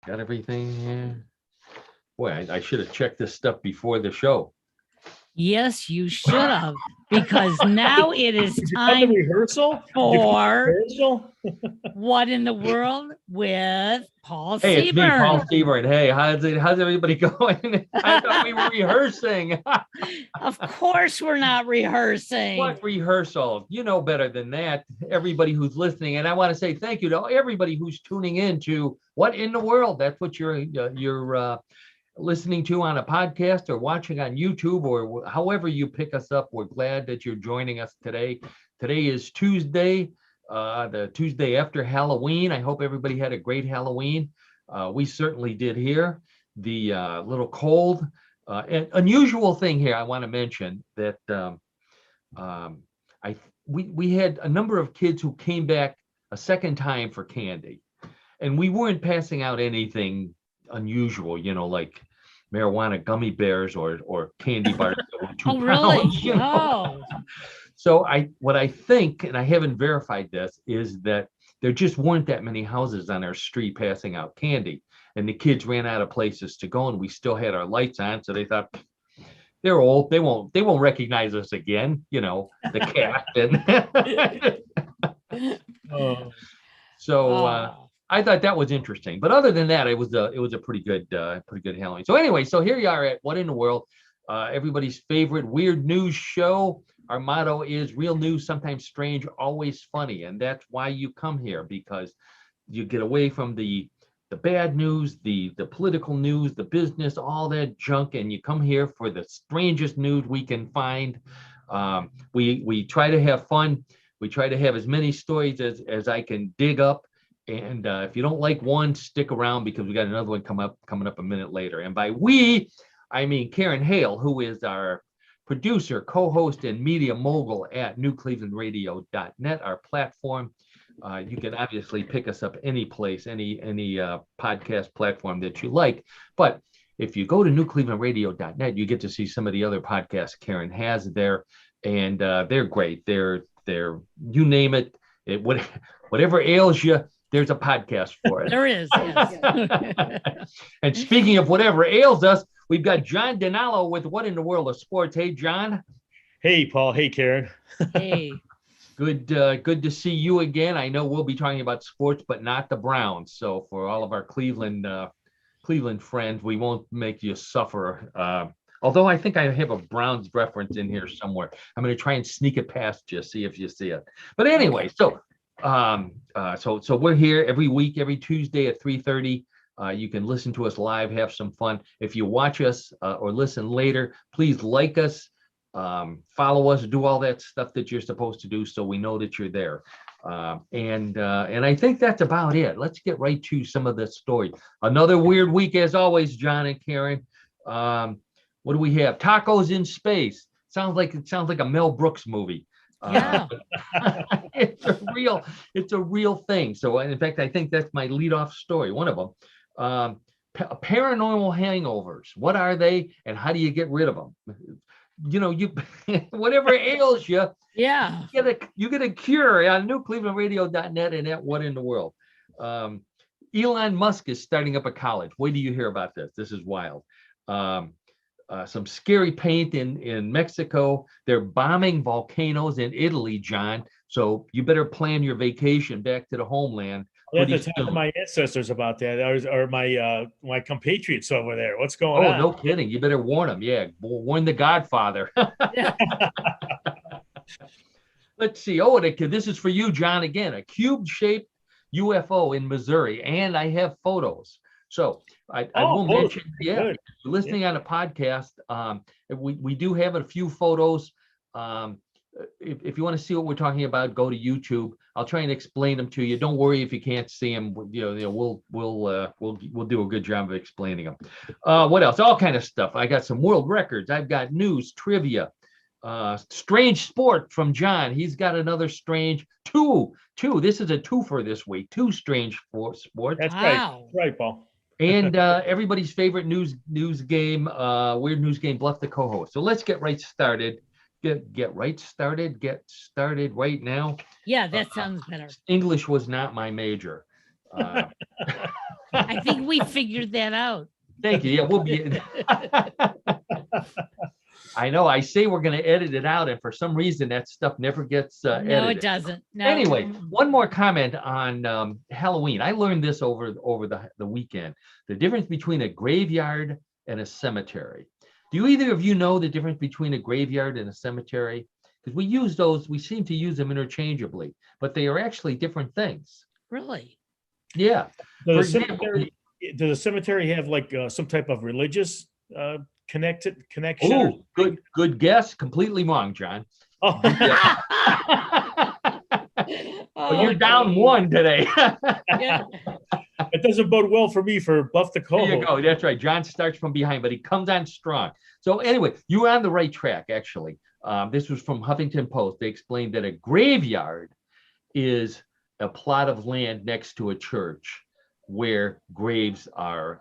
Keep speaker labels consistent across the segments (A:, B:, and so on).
A: Got everything here. Boy, I should have checked this stuff before the show.
B: Yes, you should have, because now it is
C: Did you come to
B: time
C: rehearsal?
B: for
C: Rehearsal?
B: What in the World with Paul
A: Hey, it's me, Paul
B: Seaburn.
A: Seaburn. Hey, how's everybody going? I thought we were rehearsing.
B: Of course, we're not rehearsing.
A: What rehearsal? You know better than that. Everybody who's listening, and I want to say thank you to everybody who's tuning in to What in the World. That's what you're listening to on a podcast or watching on YouTube or however you pick us up. We're glad that you're joining us today. Today is Tuesday, the Tuesday after Halloween. I hope everybody had a great Halloween. We certainly did here. The little cold, an unusual thing here I want to mention that we had a number of kids who came back a second time for candy, and we weren't passing out anything unusual, like marijuana gummy bears or candy bars that were 2
B: really?
A: pounds.
B: Oh.
A: So what I think, and I haven't verified this, is that there just weren't that many houses on our street passing out candy, and the kids ran out of places to go, and we still had our lights on, so they thought, they're old, they won't recognize us again, the captain. So I thought that was interesting, but other than that, it was a pretty good Halloween. So anyway, so here you are at What in the World, everybody's favorite weird news show. Our motto is real news, sometimes strange, always funny, and that's why you come here, because you get away from the bad news, the political news, the business, all that junk, and you come here for the strangest news we can find. We try to have fun. We try to have as many stories as I can dig up. And if you don't like one, stick around, because we got another one coming up a minute later. And by we, I mean Karen Hale, who is our producer, co-host, and media mogul at newclevelandradio.net, our platform. You can obviously pick us up any place, any podcast platform that you like. But if you go to newclevelandradio.net, you get to see some of the other podcasts Karen has there, and they're great. They're you name it, whatever ails you, there's a podcast for it.
B: There is, yes.
A: And speaking of whatever ails us, we've got John Dinallo with What in the World of Sports. Hey, John.
C: Hey, Paul. Hey, Karen.
B: Hey.
A: Good to see you again. I know we'll be talking about sports, but not the Browns. So for all of our Cleveland friends, we won't make you suffer. Although I think I have a Browns reference in here somewhere. I'm going to try and sneak it past you, see if you see it. But anyway, so we're here every week, every Tuesday at 3:30. You can listen to us live, have some fun. If you watch us or listen later, please like us, follow us, do all that stuff that you're supposed to do, so we know that you're there. And I think that's about it. Let's get right to some of the story. Another weird week as always, John and Karen. What do we have? Tacos in space. Sounds like a Mel Brooks movie.
B: Yeah.
A: It's a real thing. So in fact, I think that's my leadoff story, one of them. Paranormal hangovers. What are they, and how do you get rid of them? You whatever ails you,
B: Yeah.
A: you get a cure on newclevelandradio.net and at What in the World. Elon Musk is starting up a college. Wait till you hear about this. This is wild. Some scary paint in Mexico. They're bombing volcanoes in Italy, John. So you better plan your vacation back to the homeland.
C: I have to talk to my ancestors about that, or my compatriots over there. What's going on?
A: Oh, no kidding. You better warn them. Yeah, warn the Godfather. Let's see. Oh, this is for you, John, again. A cube-shaped UFO in Missouri, and I have photos. So I will mention, if you're listening on a podcast, we do have a few photos. If you want to see what we're talking about, go to YouTube. I'll try and explain them to you. Don't worry if you can't see them. We'll do a good job of explaining them. What else? All kind of stuff. I got some world records. I've got news, trivia, strange sport from John. He's got another strange two. This is a twofer this week. Two strange sports.
C: That's right. That's right, Paul.
A: And everybody's favorite news game, weird news game, Bluff the co-host. So let's get right started. Get started right now.
B: Yeah, that sounds better.
A: English was not my major.
B: I think we figured that out.
A: Thank you. Yeah, we'll be. I know. I say we're going to edit it out, and for some reason, that stuff never gets edited.
B: No, it doesn't. No.
A: Anyway, one more comment on Halloween. I learned this over the weekend. The difference between a graveyard and a cemetery. Do either of you know the difference between a graveyard and a cemetery? Because we seem to use them interchangeably, but they are actually different things.
B: Really?
A: Yeah.
C: Does the cemetery have like some type of religious connection?
A: Oh, good guess. Completely wrong, John.
C: Oh.
A: Well, you're down one today.
B: Yeah.
C: It doesn't bode well for me for Bluff the Hulk.
A: There you go. That's right. John starts from behind, but he comes on strong. So anyway, you were on the right track, actually. This was from Huffington Post. They explained that a graveyard is a plot of land next to a church where graves are,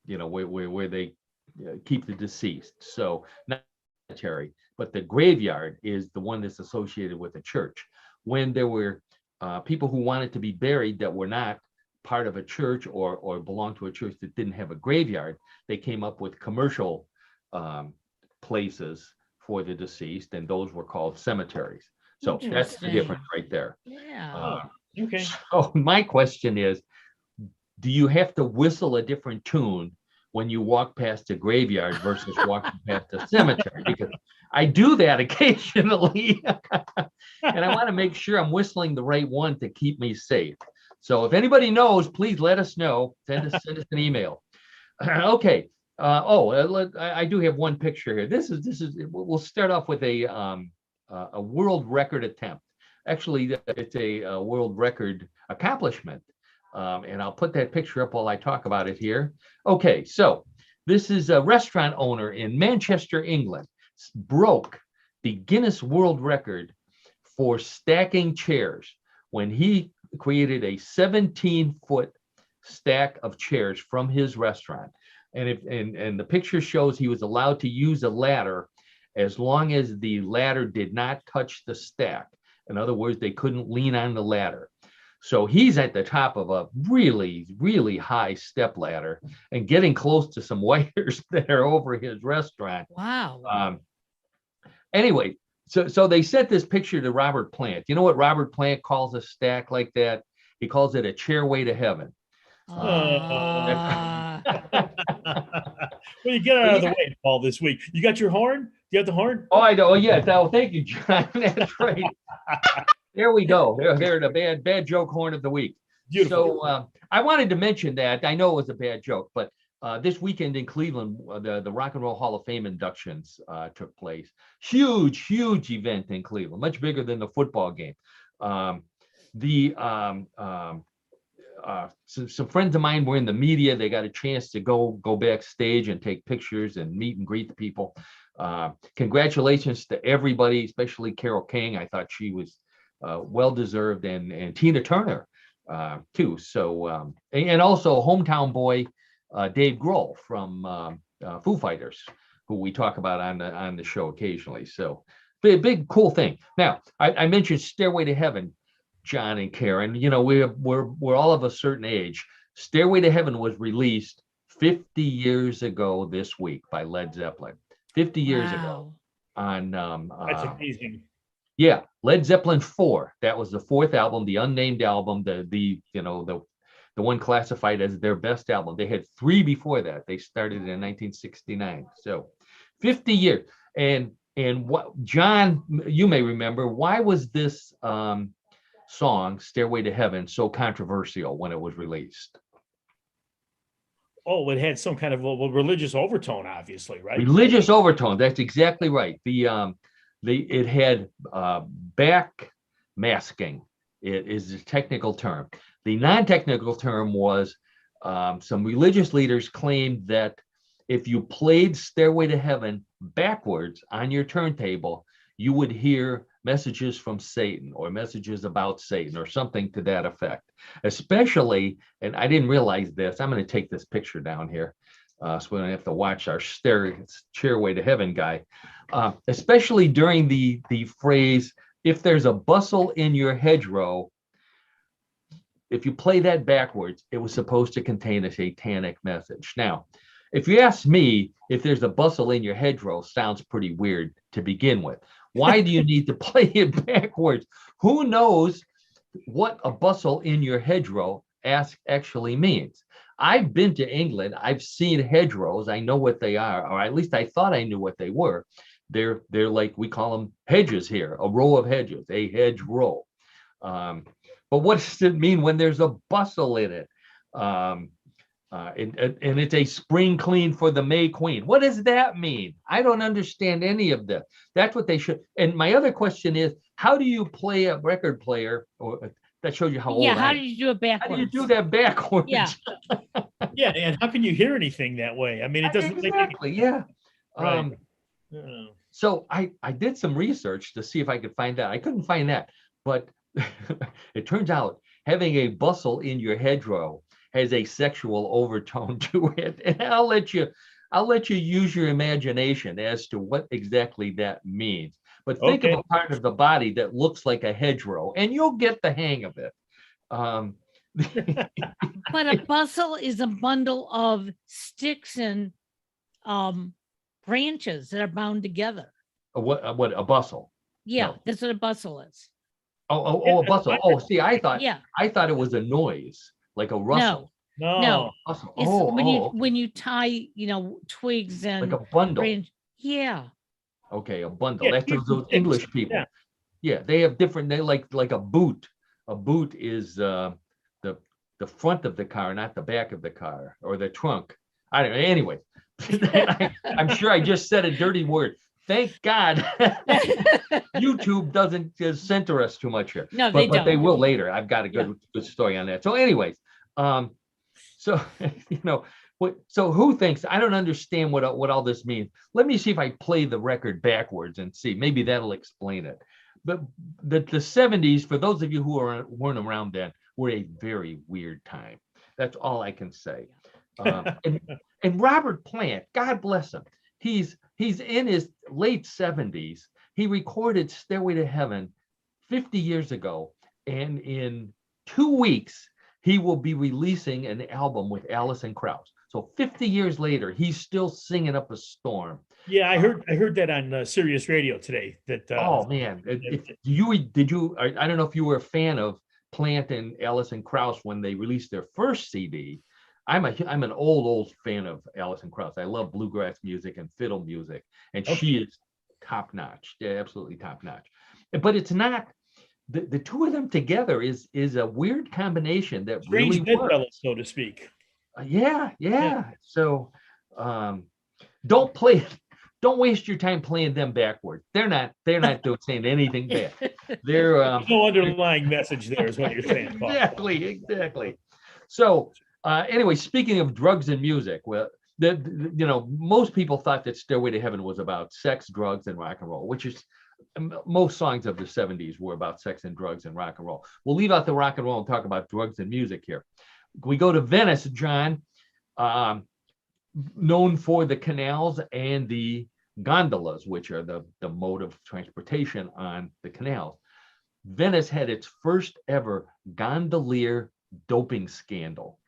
A: where they keep the deceased. So not cemetery, but the graveyard is the one that's associated with a church. When there were people who wanted to be buried that were not part of a church or belonged to a church that didn't have a graveyard, they came up with commercial places for the deceased, and those were called cemeteries. So that's the difference right there.
B: Yeah.
C: Okay.
A: So my question is, do you have to whistle a different tune when you walk past a graveyard versus walking past a cemetery? Because I do that occasionally, and I want to make sure I'm whistling the right one to keep me safe. So if anybody knows, please let us know. Send us an email. Okay. I do have one picture here. This is. We'll start off with a world record attempt. Actually, it's a world record accomplishment. And I'll put that picture up while I talk about it here. Okay, so this is a restaurant owner in Manchester, England, broke the Guinness World Record for stacking chairs when he created a 17-foot stack of chairs from his restaurant. And the picture shows he was allowed to use a ladder as long as the ladder did not touch the stack. In other words, they couldn't lean on the ladder. So he's at the top of a really, really high step ladder and getting close to some wires that are over his restaurant.
B: Wow.
A: Anyway, so they sent this picture to Robert Plant. You know what Robert Plant calls a stack like that? He calls it a chairway to heaven.
C: Well, you get out of the way, Paul, this week. You got your horn? Do you have the horn?
A: Oh, I know. Oh, yeah. Oh, thank you, John. That's right. There we go. There, the bad joke horn of the week.
C: Beautiful.
A: So I wanted to mention that. I know it was a bad joke, but this weekend in Cleveland, the Rock and Roll Hall of Fame inductions took place. Huge event in Cleveland, much bigger than the football game. Some friends of mine were in the media. They got a chance to go backstage and take pictures and meet and greet the people. Congratulations to everybody, especially Carole King. I thought she was well-deserved, and Tina Turner too. So and also hometown boy Dave Grohl from Foo Fighters, who we talk about on the show occasionally. So big cool thing. Now I mentioned Stairway to Heaven, John and Karen. You know, we're all of a certain age. Stairway to Heaven was released 50 years ago this week by Led Zeppelin. 50 years ago on
C: that's amazing.
A: Yeah, Led Zeppelin 4. That was the fourth album, the unnamed album, the one classified as their best album. They had 3 before that. They started in 1969. So 50 years. And what, John, you may remember, why was this song, Stairway to Heaven, so controversial when it was released?
C: Oh, it had some kind of a religious overtone, obviously, right?
A: Religious overtone. That's exactly right. It had back masking. It is the technical term. The non-technical term was some religious leaders claimed that if you played Stairway to Heaven backwards on your turntable, you would hear messages from Satan or messages about Satan or something to that effect. Especially, and I didn't realize this, I'm going to take this picture down here so we don't have to watch our Stairway to Heaven guy. Especially during the phrase, if there's a bustle in your hedgerow, if you play that backwards, it was supposed to contain a satanic message. Now, if you ask me if there's a bustle in your hedgerow, sounds pretty weird to begin with. Why do you need to play it backwards? Who knows what a bustle in your hedgerow actually means? I've been to England. I've seen hedgerows. I know what they are, or at least I thought I knew what they were. They're like, we call them hedges here, a row of hedges, a hedgerow. But what does it mean when there's a bustle in it? And it's a spring clean for the May Queen. What does that mean? I don't understand any of this. That's what they should. And my other question is, how do you play a record player? Or that shows you how old.
B: Yeah, how do you do it backwards?
A: How do you do that backwards?
B: Yeah.
C: Yeah, and how can you hear anything that way? I mean, it doesn't
A: exactly. Yeah.
C: Right.
A: So I did some research to see if I could find that. I couldn't find that, but it turns out having a bustle in your hedgerow has a sexual overtone to it, and I'll let you use your imagination as to what exactly that means. But think of a part of the body that looks like a hedgerow, and you'll get the hang of it.
B: But a bustle is a bundle of sticks and branches that are bound together.
A: What a bustle?
B: Yeah,
A: No.
B: that's what a bustle is.
A: Oh, a bustle. Oh, see, I thought it was a noise, like a rustle.
B: No.
A: Bustle.
B: It's when you tie, twigs and
A: like a bundle.
B: Yeah.
A: Okay, a bundle.
C: Yeah,
A: That's those English people. Yeah, they have different. They like a boot. A boot is the front of the car, not the back of the car, or the trunk. I don't know. Anyway, I'm sure I just said a dirty word. Thank God YouTube doesn't censor us too much here.
B: No,
A: but they will later. I've got a good story on that. So anyways, so so who thinks, I don't understand what all this means. Let me see if I play the record backwards and see. Maybe that'll explain it. But the 70s, for those of you who weren't around then, were a very weird time. That's all I can say. And Robert Plant, God bless him, he's in his late 70s. He recorded Stairway to Heaven 50 years ago, and in 2 weeks he will be releasing an album with Alison Krauss. So 50 years later, he's still singing up a storm.
C: Yeah, I heard that on Sirius Radio today. That
A: oh man, did you? I don't know if you were a fan of Plant and Alison Krauss when they released their first CD. I'm an old fan of Alison Krauss. I love bluegrass music and fiddle music, and she is top notch. Yeah, absolutely top notch. But it's not. The two of them together is a weird combination that really works,
C: so to speak.
A: Yeah. So don't play. Don't waste your time playing them backwards. They're not saying anything bad. They're
C: no underlying message there is what you're saying, Paul.
A: Exactly. So anyway, speaking of drugs and music, well, most people thought that Stairway to Heaven was about sex, drugs, and rock and roll, which is most songs of the 70s were about sex and drugs and rock and roll. We'll leave out the rock and roll and talk about drugs and music here. We go to Venice, John, known for the canals and the gondolas, which are the mode of transportation on the canals. Venice had its first ever gondolier doping scandal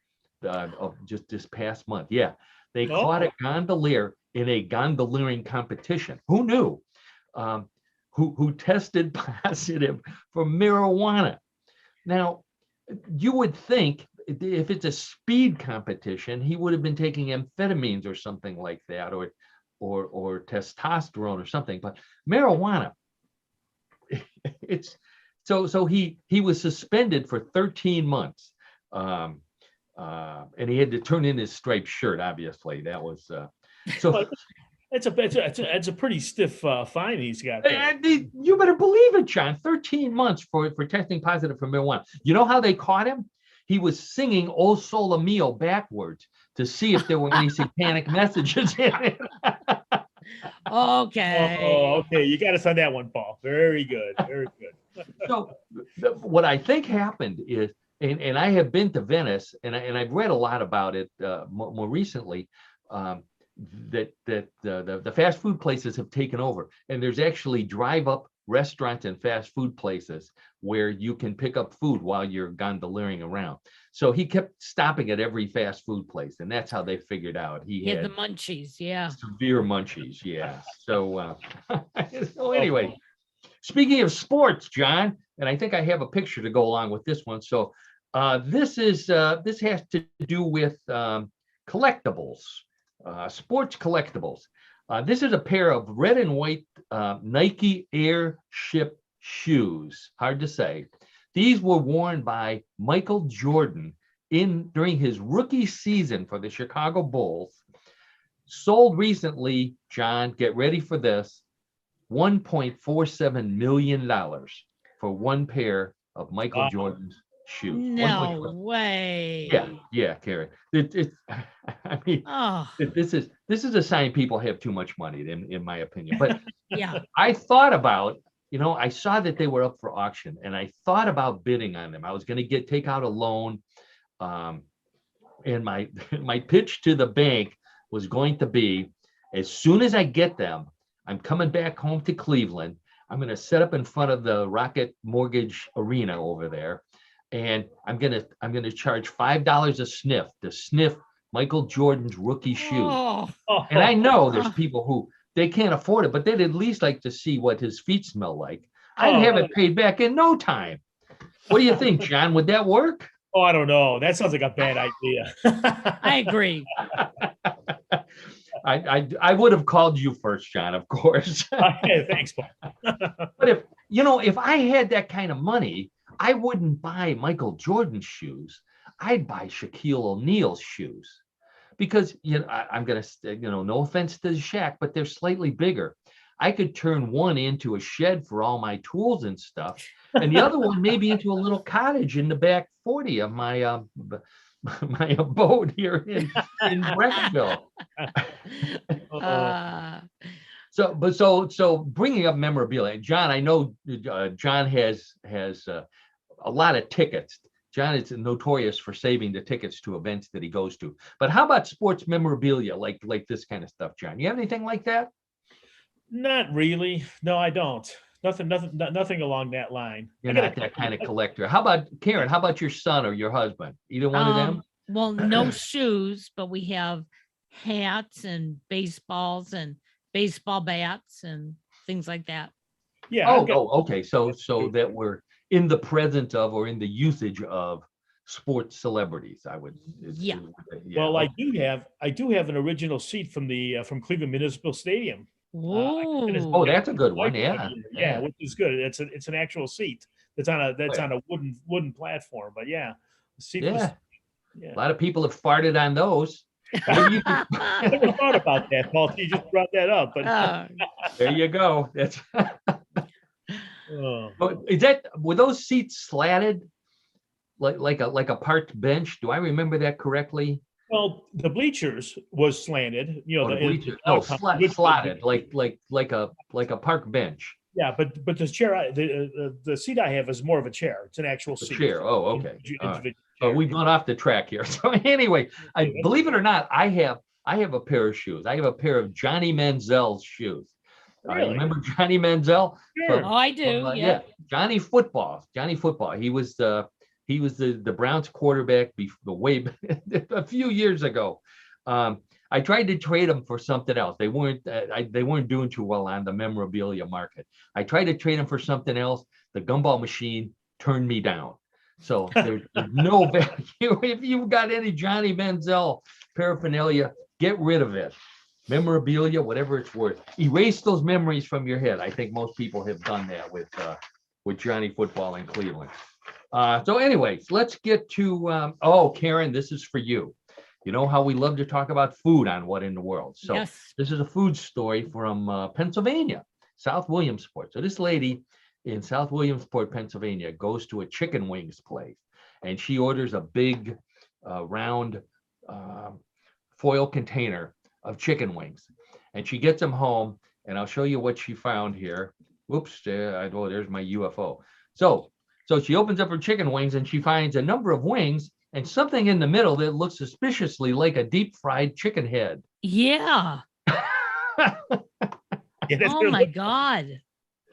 A: of just this past month. Yeah, they caught a gondolier in a gondoliering competition. Who knew? Who tested positive for marijuana. Now, you would think if it's a speed competition, he would have been taking amphetamines or something like that, or testosterone or something. But marijuana, it's so he was suspended for 13 months, and he had to turn in his striped shirt. Obviously, that was so.
C: It's a pretty stiff fine he's got there.
A: You better believe it, John. 13 months for testing positive for marijuana. You know how they caught him? He was singing "O Sole Mio" backwards to see if there were any satanic messages in it.
B: Okay.
C: Oh, okay. You got us on that one, Paul. Very good. Very good.
A: So what I think happened is, and I have been to Venice, and I've read a lot about it more recently, that the fast food places have taken over, and there's actually drive-up restaurants and fast food places where you can pick up food while you're gondoliering around. So he kept stopping at every fast food place, and that's how they figured out he
B: He had
A: had
B: the munchies. Yeah.
A: severe munchies. Yeah. So, so anyway, speaking of sports, John, and I think I have a picture to go along with this one. So this has to do with collectibles, sports collectibles. This is a pair of red and white Nike Airship shoes. Hard to say. These were worn by Michael Jordan during his rookie season for the Chicago Bulls. Sold recently, John, get ready for this, $1.47 million for one pair of Michael Jordan's shoes.
B: No way.
A: Yeah, Karen. I mean, this is a sign people have too much money, in my opinion. But
B: yeah,
A: I thought about, I saw that they were up for auction, and I thought about bidding on them. I was going to take out a loan, and my pitch to the bank was going to be, as soon as I get them, I'm coming back home to Cleveland. I'm going to set up in front of the Rocket Mortgage Arena over there, and I'm going to charge $5 a sniff to sniff Michael Jordan's rookie shoes. And I know there's people who they can't afford it, but they'd at least like to see what his feet smell like. I'd have it paid back in no time. What do you think, John? Would that work?
C: Oh, I don't know. That sounds like a bad idea.
B: I agree.
A: I would have called you first, John, of course.
C: Okay, thanks, Paul.
A: But if I had that kind of money, I wouldn't buy Michael Jordan's shoes. I'd buy Shaquille O'Neal's shoes, because I'm gonna no offense to Shaq, but they're slightly bigger. I could turn one into a shed for all my tools and stuff, and the other one maybe into a little cottage in the back 40 of my my abode here in Breckville. So bringing up memorabilia, John, I know John has a lot of tickets. John is notorious for saving the tickets to events that he goes to. But how about sports memorabilia, like this kind of stuff, John? You have anything like that?
C: Not really. No, I don't. Nothing along that line.
A: You're not that kind of collector. How about Karen? How about your son or your husband? Either one of them?
B: Well, no shoes, but we have hats and baseballs and baseball bats and things like that.
C: Yeah.
A: Okay. So that we're in the presence of, or in the usage of, sports celebrities, I would.
B: Yeah.
C: Well, I do have an original seat from Cleveland Municipal Stadium.
B: Oh,
A: that's a good one.
C: Yeah, which is good. It's an actual seat that's on a wooden platform. But yeah, the seat was,
A: a lot of people have farted on those.
C: I never thought about that, Paul. You just brought that up, but
A: there you go. That's. Were those seats slatted, like a parked bench? Do I remember that correctly?
C: Well, the bleachers was slanted.
A: Slotted, like a park bench.
C: Yeah, but the chair, the seat I have is more of a chair. It's an actual seat.
A: Chair. Oh, okay. So we've gone off the track here. So anyway, believe it or not, I have a pair of shoes. I have a pair of Johnny Manziel's shoes.
C: Really?
A: Remember Johnny Manziel?
C: Sure.
B: I do. Yeah.
A: Johnny Football. He was the Browns quarterback a few years ago. I tried to trade them for something else. They weren't doing too well on the memorabilia market. I tried to trade them for something else. The gumball machine turned me down. So there's no value. If you've got any Johnny Manziel paraphernalia, get rid of it. Memorabilia, whatever it's worth. Erase those memories from your head. I think most people have done that with Johnny Football in Cleveland. So anyways, let's get to, Karen, this is for you. You know how we love to talk about food on What in the World. So This is a food story from Pennsylvania, South Williamsport. So this lady in South Williamsport, Pennsylvania, goes to a chicken wings place, and she orders a big round foil container of chicken wings, and she gets them home, and I'll show you what she found here. Whoops, there's my UFO. So she opens up her chicken wings, and she finds a number of wings and something in the middle that looks suspiciously like a deep fried chicken head.
B: Yeah. Oh my God.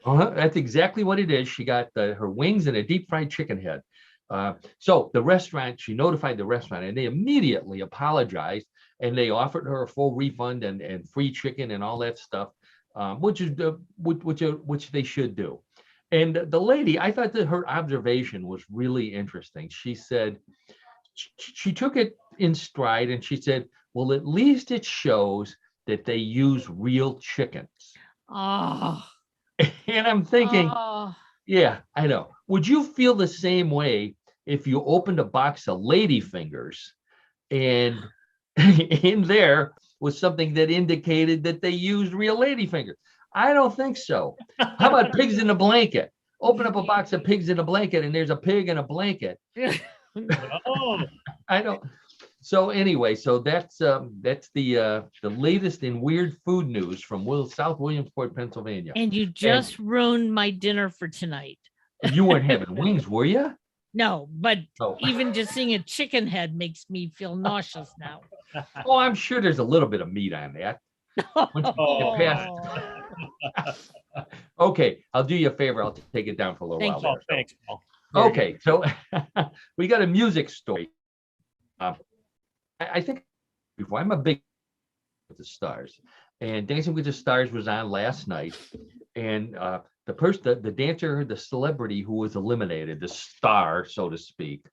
A: That's exactly what it is. She got her wings and a deep fried chicken head. So the restaurant, she notified the restaurant, and they immediately apologized, and they offered her a full refund and free chicken and all that stuff, which they should do. And the lady, I thought that her observation was really interesting. She said she took it in stride, and she said, "Well, at least it shows that they use real chickens."
B: Oh,
A: And I'm thinking,
B: oh,
A: yeah, I know. Would you feel the same way if you opened a box of lady fingers and in there was something that indicated that they used real lady fingers? I don't think so. How about pigs in a blanket? Open up a box of pigs in a blanket and there's a pig in a blanket.
C: Oh,
A: I don't. So anyway, so that's the latest in weird food news from South Williamsport, Pennsylvania.
B: and you just ruined my dinner for tonight.
A: You weren't having wings, were you?
B: No, but
A: Oh.
B: even just seeing a chicken head makes me feel nauseous now.
A: Oh, I'm sure there's a little bit of meat on that.
C: Oh,
A: Okay, I'll do you a favor. I'll take it down for a little
B: Thank
A: while.
B: you.
C: oh, thanks, Paul.
A: Okay, so we got a music story. I think before I'm a big with the Stars, and Dancing with the Stars was on last night, and the dancer, the celebrity who was eliminated, the star, so to speak,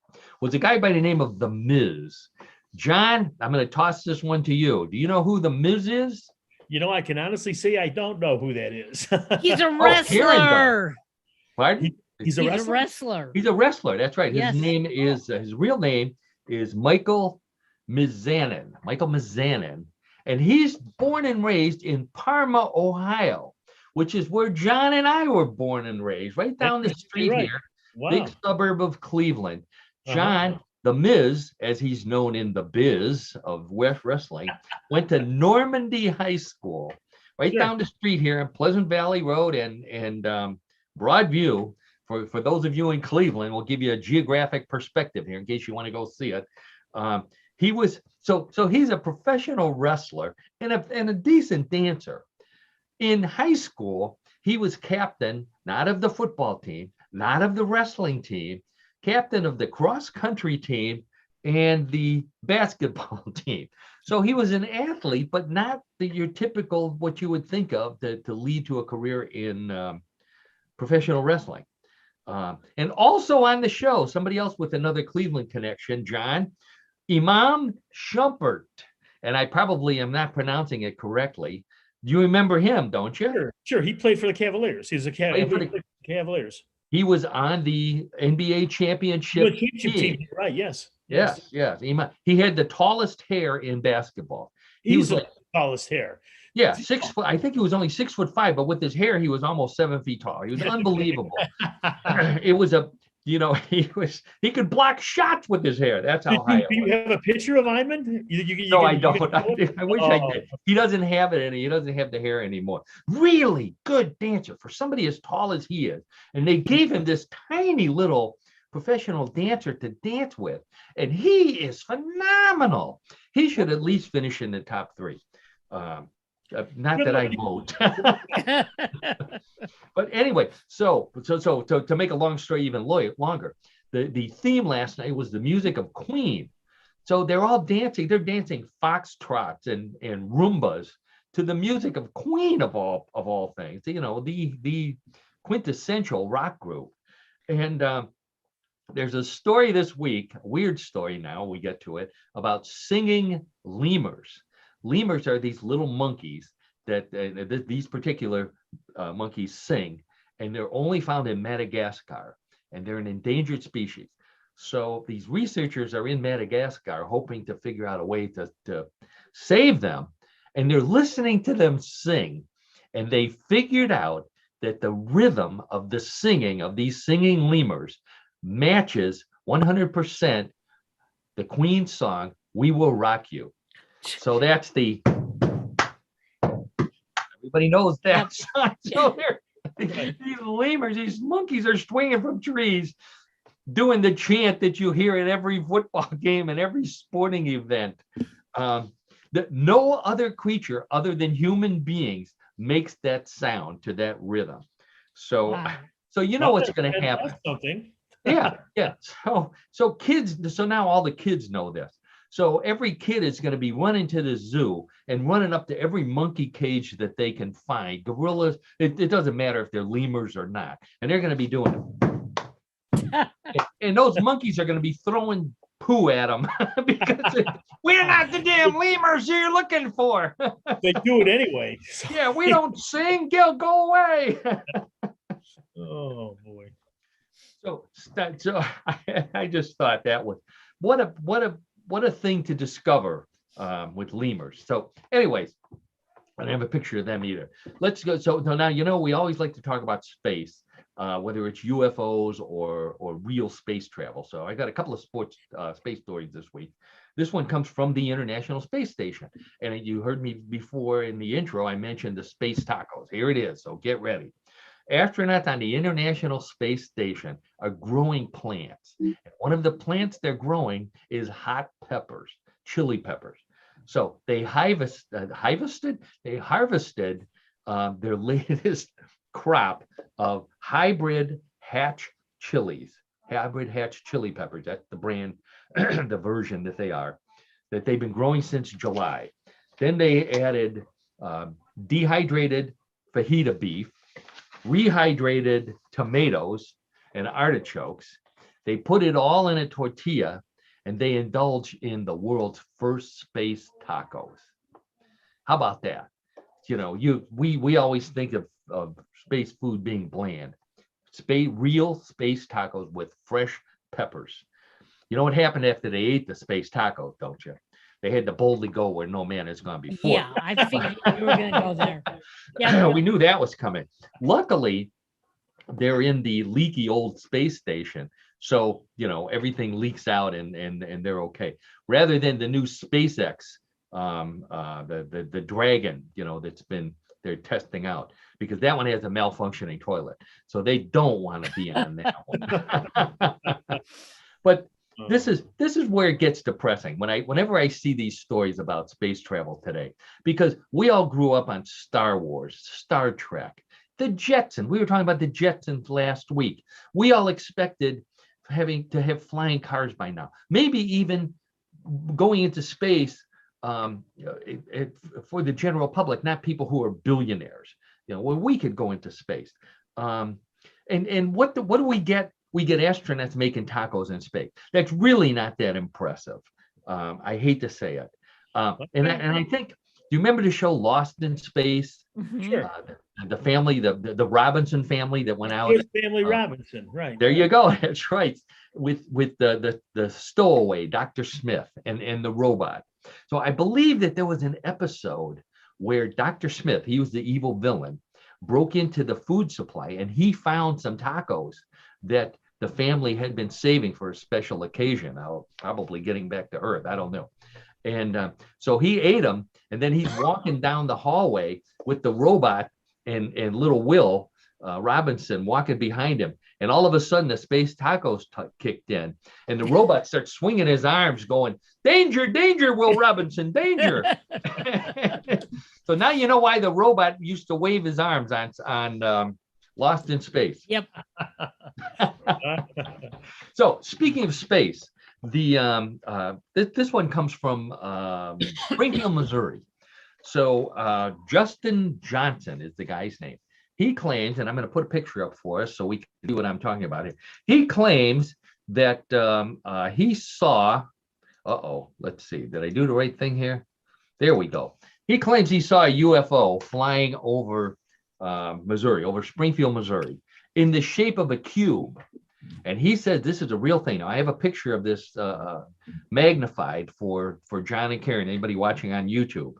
A: was a guy by the name of The Miz. John, I'm going to toss this one to you. Do you know who The Miz is?
C: You know, I can honestly say I don't know who that is.
B: He's a
A: Karen
B: wrestler.
A: Pardon?
C: He's a
B: He's
C: wrestler.
B: a wrestler.
A: He's a wrestler. That's right. His
B: Yes.
A: name is his real name is Michael Mizanin. Michael Mizanin, and he's born and raised in Parma, Ohio, which is where John and I were born and raised, right down the street
C: right.
A: here,
C: Wow.
A: big suburb of Cleveland.
C: Uh-huh.
A: John, the Miz, as he's known in the biz of West wrestling, went to Normandy High School, right
C: Sure.
A: down the street here on Pleasant Valley Road and Broadview. For those of you in Cleveland, we'll give you a geographic perspective here in case you want to go see it. He was so he's a professional wrestler and a decent dancer. In high school, he was captain, not of the football team, not of the wrestling team, captain of the cross country team and the basketball team. So he was an athlete, but not your typical what you would think of to lead to a career in professional wrestling. And also on the show, somebody else with another Cleveland connection, John, Imam Shumpert. And I probably am not pronouncing it correctly. You remember him, don't you?
C: Sure. He played for the Cavaliers. He's a
A: Played for the-
C: Cavaliers.
A: He was on the NBA championship
C: team. Right. Yes.
A: Yes. He had the tallest hair in basketball. He was
C: Easily
A: like,
C: the tallest hair.
A: yeah, 6 foot. I think he was only 6'5", but with his hair, he was almost 7 feet tall. He was unbelievable. It was he could block shots with his hair. That's how high it
C: Do you
A: was.
C: have a picture of Iman?
A: No, I don't. I wish I did. He doesn't have it, and he doesn't have the hair anymore. Really good dancer for somebody as tall as he is. And they gave him this tiny little professional dancer to dance with, and he is phenomenal. He should at least finish in the top 3. Not that I vote. But anyway, so to make a long story even longer, the theme last night was the music of Queen. So they're all dancing. They're dancing foxtrots and Roombas to the music of Queen of all things. You know, the quintessential rock group. And there's a story this week, a weird story now, we get to it, about singing lemurs. Lemurs are these little monkeys that these particular monkeys sing, and they're only found in Madagascar, and they're an endangered species. So these researchers are in Madagascar hoping to figure out a way to save them, and they're listening to them sing, and they figured out that the rhythm of the singing of these singing lemurs matches 100% the Queen song, "We Will Rock You." So that's everybody knows that song. So these lemurs, these monkeys are swinging from trees, doing the chant that you hear at every football game and every sporting event. No other creature other than human beings makes that sound to that rhythm. So,
B: Wow.
A: so you know what's going to
C: That's
A: happen.
C: something.
A: Yeah. So kids, so now all the kids know this. So every kid is going to be running to the zoo and running up to every monkey cage that they can find. Gorillas, it doesn't matter if they're lemurs or not. And they're going to be doing it. And those monkeys are going to be throwing poo at them because we're not the damn lemurs you're looking for.
C: They do it anyway. So-
A: Yeah, we don't sing. Go away.
C: Oh boy.
A: So I just thought that was what a thing to discover with lemurs. So, anyways, I don't have a picture of them either. Let's go. So now we always like to talk about space, whether it's UFOs or real space travel. So I got a couple of space stories this week. This one comes from the International Space Station, and you heard me before in the intro. I mentioned the space tacos. Here it is. So get ready. Astronauts on the International Space Station are growing plants. And one of the plants they're growing is hot peppers, chili peppers. So they harvested their latest crop of hybrid hatch chili peppers. That's the brand, the version that they've been growing since July. Then they added dehydrated fajita beef, rehydrated tomatoes and artichokes. They put it all in a tortilla and they indulge in the world's first space tacos. How about that? We always think of space food being bland. Real space tacos with fresh peppers. You know what happened after they ate the space tacos, don't you? They had to boldly go where no man has gone before.
B: Yeah, I figured you were going to go there. Yeah,
A: We knew that was coming. Luckily, they're in the leaky old space station, so everything leaks out and they're okay. Rather than the new SpaceX, the Dragon, they're testing out, because that one has a malfunctioning toilet, so they don't want to be on that one. But this is where it gets depressing whenever I see these stories about space travel today, because we all grew up on Star Wars, Star Trek, the Jetsons. We were talking about the Jetsons last week. We all expected having to have flying cars by now, maybe even going into space for the general public, not people who are billionaires. Where we could go into space. And what do we get? We get astronauts making tacos in space. That's really not that impressive. I hate to say it. And I think, do you remember the show Lost in Space?
C: Sure.
A: The family, the Robinson family that went out.
C: His family Robinson, right?
A: There you go. That's right. With the stowaway, Dr. Smith, and the robot. So I believe that there was an episode where Dr. Smith, he was the evil villain, broke into the food supply and he found some tacos that the family had been saving for a special occasion. Probably getting back to Earth. I don't know. And so he ate them, and then he's walking down the hallway with the robot and little Will Robinson walking behind him. And all of a sudden, the space tacos kicked in, and the robot starts swinging his arms, going, "Danger, danger, Will Robinson, danger!" So now you know why the robot used to wave his arms on Lost in Space.
B: Yep.
A: So speaking of space, this one comes from Springfield, Missouri. So Justin Johnson is the guy's name. He claims, and I'm going to put a picture up for us so we can see what I'm talking about here. He claims that he saw, let's see, did I do the right thing here? There we go. He claims he saw a UFO flying over Missouri, over Springfield, Missouri, in the shape of a cube. And he said this is a real thing. Now, I have a picture of this magnified for John and Karen, anybody watching on YouTube.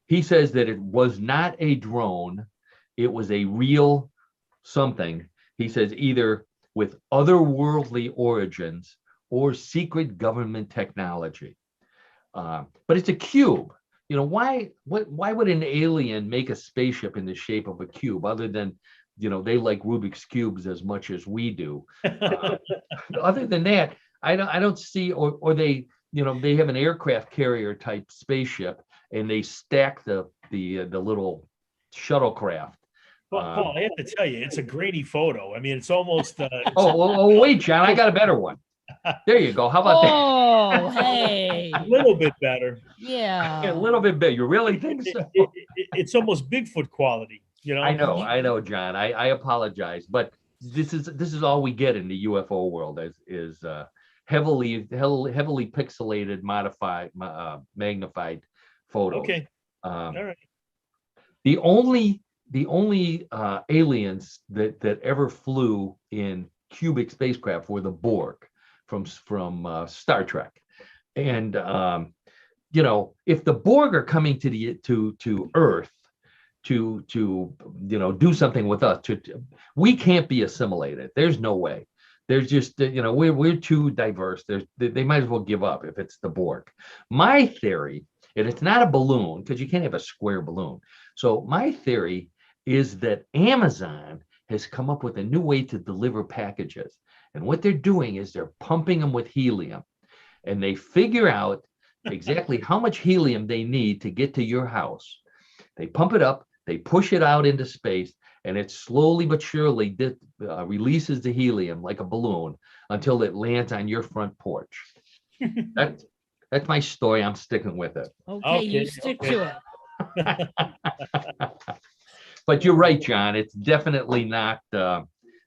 A: He says that it was not a drone. It was a real something. He says either with otherworldly origins or secret government technology. But it's a cube. Why would an alien make a spaceship in the shape of a cube, other than, they like Rubik's cubes as much as we do. Other than that, I don't see, or they, they have an aircraft carrier type spaceship, and they stack the little shuttlecraft
C: Paul, I have to tell you, it's a grainy photo. I mean, it's almost.
A: Wait, John, I got a better one. There you go. How about that?
B: Oh, hey.
C: A little bit better.
B: Yeah.
A: A little bit big. You really think so?
C: It's almost Bigfoot quality, you know.
A: I know, John. I apologize, but this is all we get in the UFO world is heavily pixelated, modified, magnified photos.
C: Okay. All right.
A: The only aliens that ever flew in cubic spacecraft were the Borg from Star Trek, and you know, if the Borg are coming to Earth to do something with us, we can't be assimilated. There's no way. There's just we're too diverse. They might as well give up if it's the Borg. My theory, and it's not a balloon because you can't have a square balloon. So my theory is that Amazon has come up with a new way to deliver packages. And what they're doing is they're pumping them with helium. And they figure out exactly how much helium they need to get to your house. They pump it up, they push it out into space, and it slowly but surely releases the helium like a balloon until it lands on your front porch. That's my story. I'm sticking with it.
B: Okay, you stick to it.
A: But you're right, John. It's definitely not a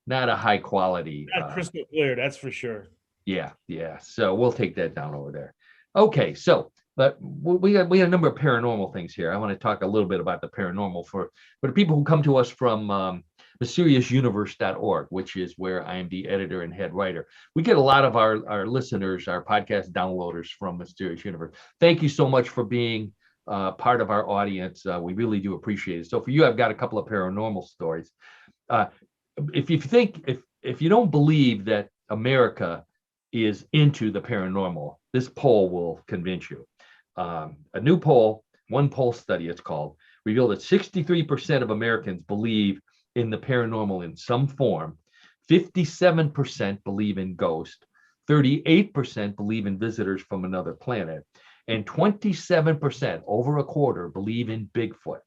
A: high quality.
C: Not crystal clear, that's for sure.
A: Yeah. So we'll take that down over there. Okay, so but we got a number of paranormal things here. I want to talk a little bit about the paranormal for the people who come to us from mysteriousuniverse.org, which is where I am the editor and head writer. We get a lot of our listeners, our podcast downloaders from Mysterious Universe. Thank you so much for being part of our audience. We really do appreciate it. So for you, I've got a couple of paranormal stories. If you don't believe that America is into the paranormal, this poll will convince you. A new poll, one poll study it's called, revealed that 63% of Americans believe in the paranormal in some form, 57% believe in ghosts, 38% believe in visitors from another planet, and 27%, over a quarter, believe in Bigfoot.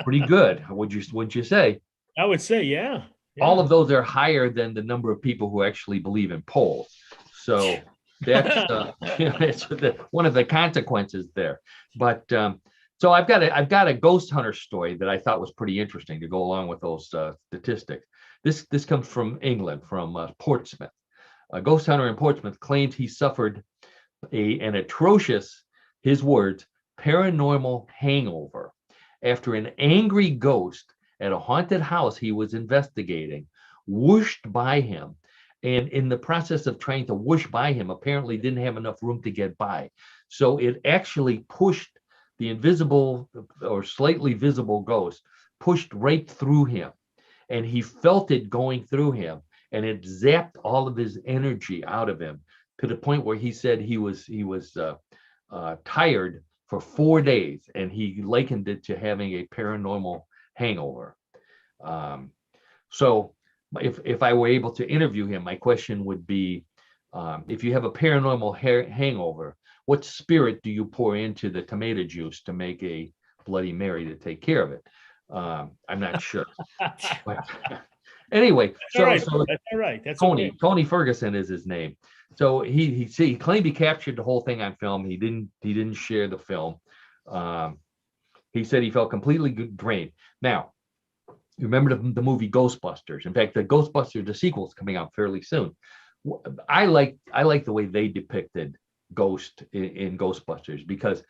A: Pretty good, would you say?
C: I would say, yeah.
A: All of those are higher than the number of people who actually believe in polls. So that's it's one of the consequences there. But so I've got a ghost hunter story that I thought was pretty interesting to go along with those statistics. This comes from England, from Portsmouth. A ghost hunter in Portsmouth claims he suffered an atrocious, his words, paranormal hangover after an angry ghost at a haunted house he was investigating whooshed by him, and in the process of trying to whoosh by him, apparently didn't have enough room to get by. So it actually pushed the invisible or slightly visible ghost, pushed right through him, and he felt it going through him, and it zapped all of his energy out of him to the point where he said he was tired for 4 days, and he likened it to having a paranormal hangover. So if I were able to interview him, my question would be, if you have a paranormal hangover, what spirit do you pour into the tomato juice to make a Bloody Mary to take care of it? I'm not sure. But anyway,
C: that's all right. That's
A: Tony Ferguson is his name. So he claimed he captured the whole thing on film. He didn't share the film. He said he felt completely drained. Now, you remember the movie Ghostbusters? In fact, the sequel is coming out fairly soon. I like the way they depicted ghost in Ghostbusters, because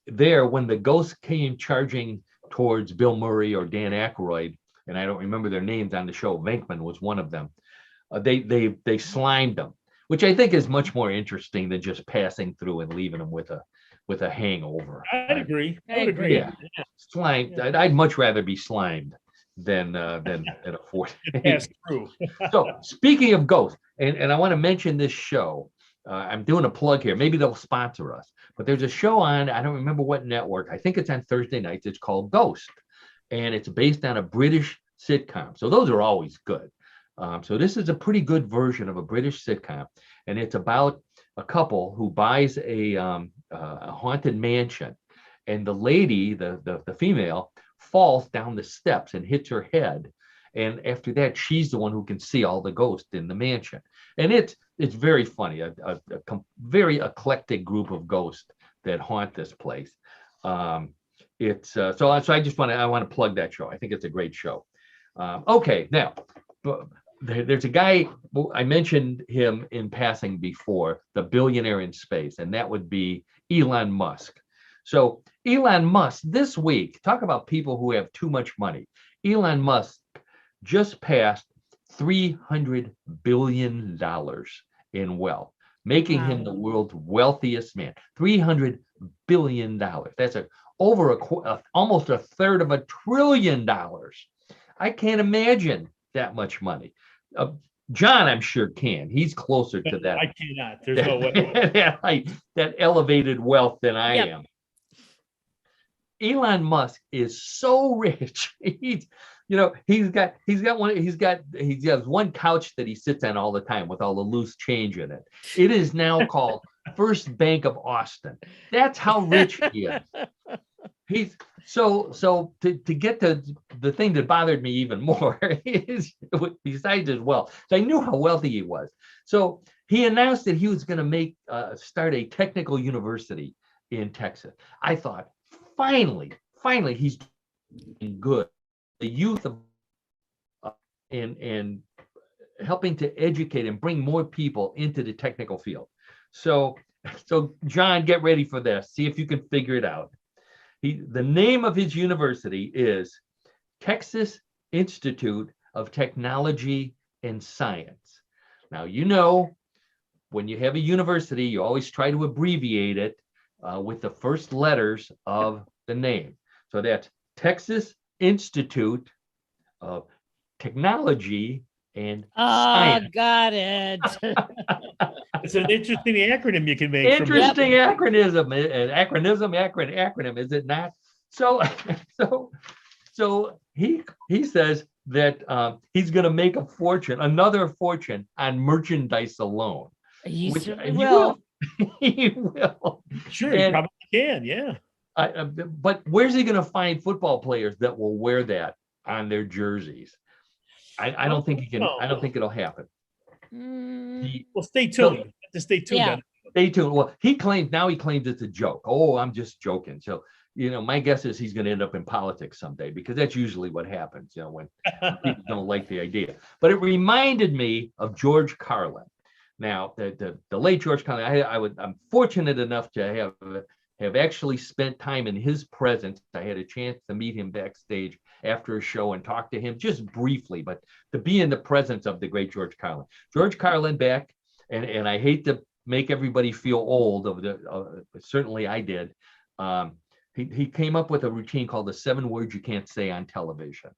A: there, when the ghost came charging towards Bill Murray or Dan Aykroyd, and I don't remember their names on the show, Venkman was one of them, they slimed them, which I think is much more interesting than just passing through and leaving them with a hangover.
C: I'd agree. I would agree.
A: Yeah, slimed. I'd much rather be slimed than a fourth.
C: Pass through.
A: So speaking of ghosts, and I want to mention this show. I'm doing a plug here. Maybe they'll sponsor us. But there's a show on, I don't remember what network. I think it's on Thursday nights. It's called Ghost. And it's based on a British sitcom. So those are always good. So this is a pretty good version of a British sitcom. And it's about a couple who buys a haunted mansion. And the lady, the female, falls down the steps and hits her head. And after that, she's the one who can see all the ghosts in the mansion. And it's very funny, a very eclectic group of ghosts that haunt this place. It's so I just want to plug that show. I think it's a great show. Okay, now there's a guy, I mentioned him in passing before, the billionaire in space, and that would be Elon Musk. So Elon Musk this week, talk about people who have too much money. Elon Musk just passed $300 billion in wealth, making him the world's wealthiest man. $300 billion. That's almost a third of $1 trillion. I can't imagine that much money. John, I'm sure can. He's closer to that.
C: I cannot. There's no way.
A: that elevated wealth than I am. Elon Musk is so rich. He has one couch that he sits on all the time with all the loose change in it. It is now called First Bank of Austin. That's how rich he is. He's so to get to the thing that bothered me even more is, besides his wealth, I knew how wealthy he was. So he announced that he was going to start a technical university in Texas. I thought, finally, he's doing good. The youth of and helping to educate and bring more people into the technical field. So John, get ready for this. See if you can figure it out. The name of his university is Texas Institute of Technology and Science. Now, when you have a university, you always try to abbreviate it with the first letters of the name. So that's Texas Institute of Technology and Science.
B: Got it.
C: It's an interesting acronym you can make.
A: Interesting acronym, is it not? So he says that he's going to make another fortune on merchandise alone.
B: He will.
A: He will.
C: Sure, he probably can. Yeah.
A: But where's he going to find football players that will wear that on their jerseys? I don't think he can. I don't think it'll happen.
C: Well, stay tuned. Stay tuned.
B: Yeah.
A: Stay tuned. Well, he claims it's a joke. Oh, I'm just joking. So, my guess is he's going to end up in politics someday, because that's usually what happens, when people don't like the idea. But it reminded me of George Carlin. Now, the late George Carlin, I'm fortunate enough to have actually spent time in his presence. I had a chance to meet him backstage after a show and talk to him just briefly, but to be in the presence of the great George Carlin. George Carlin back, and I hate to make everybody feel old, certainly I did. He came up with a routine called the 7 words you can't say on television.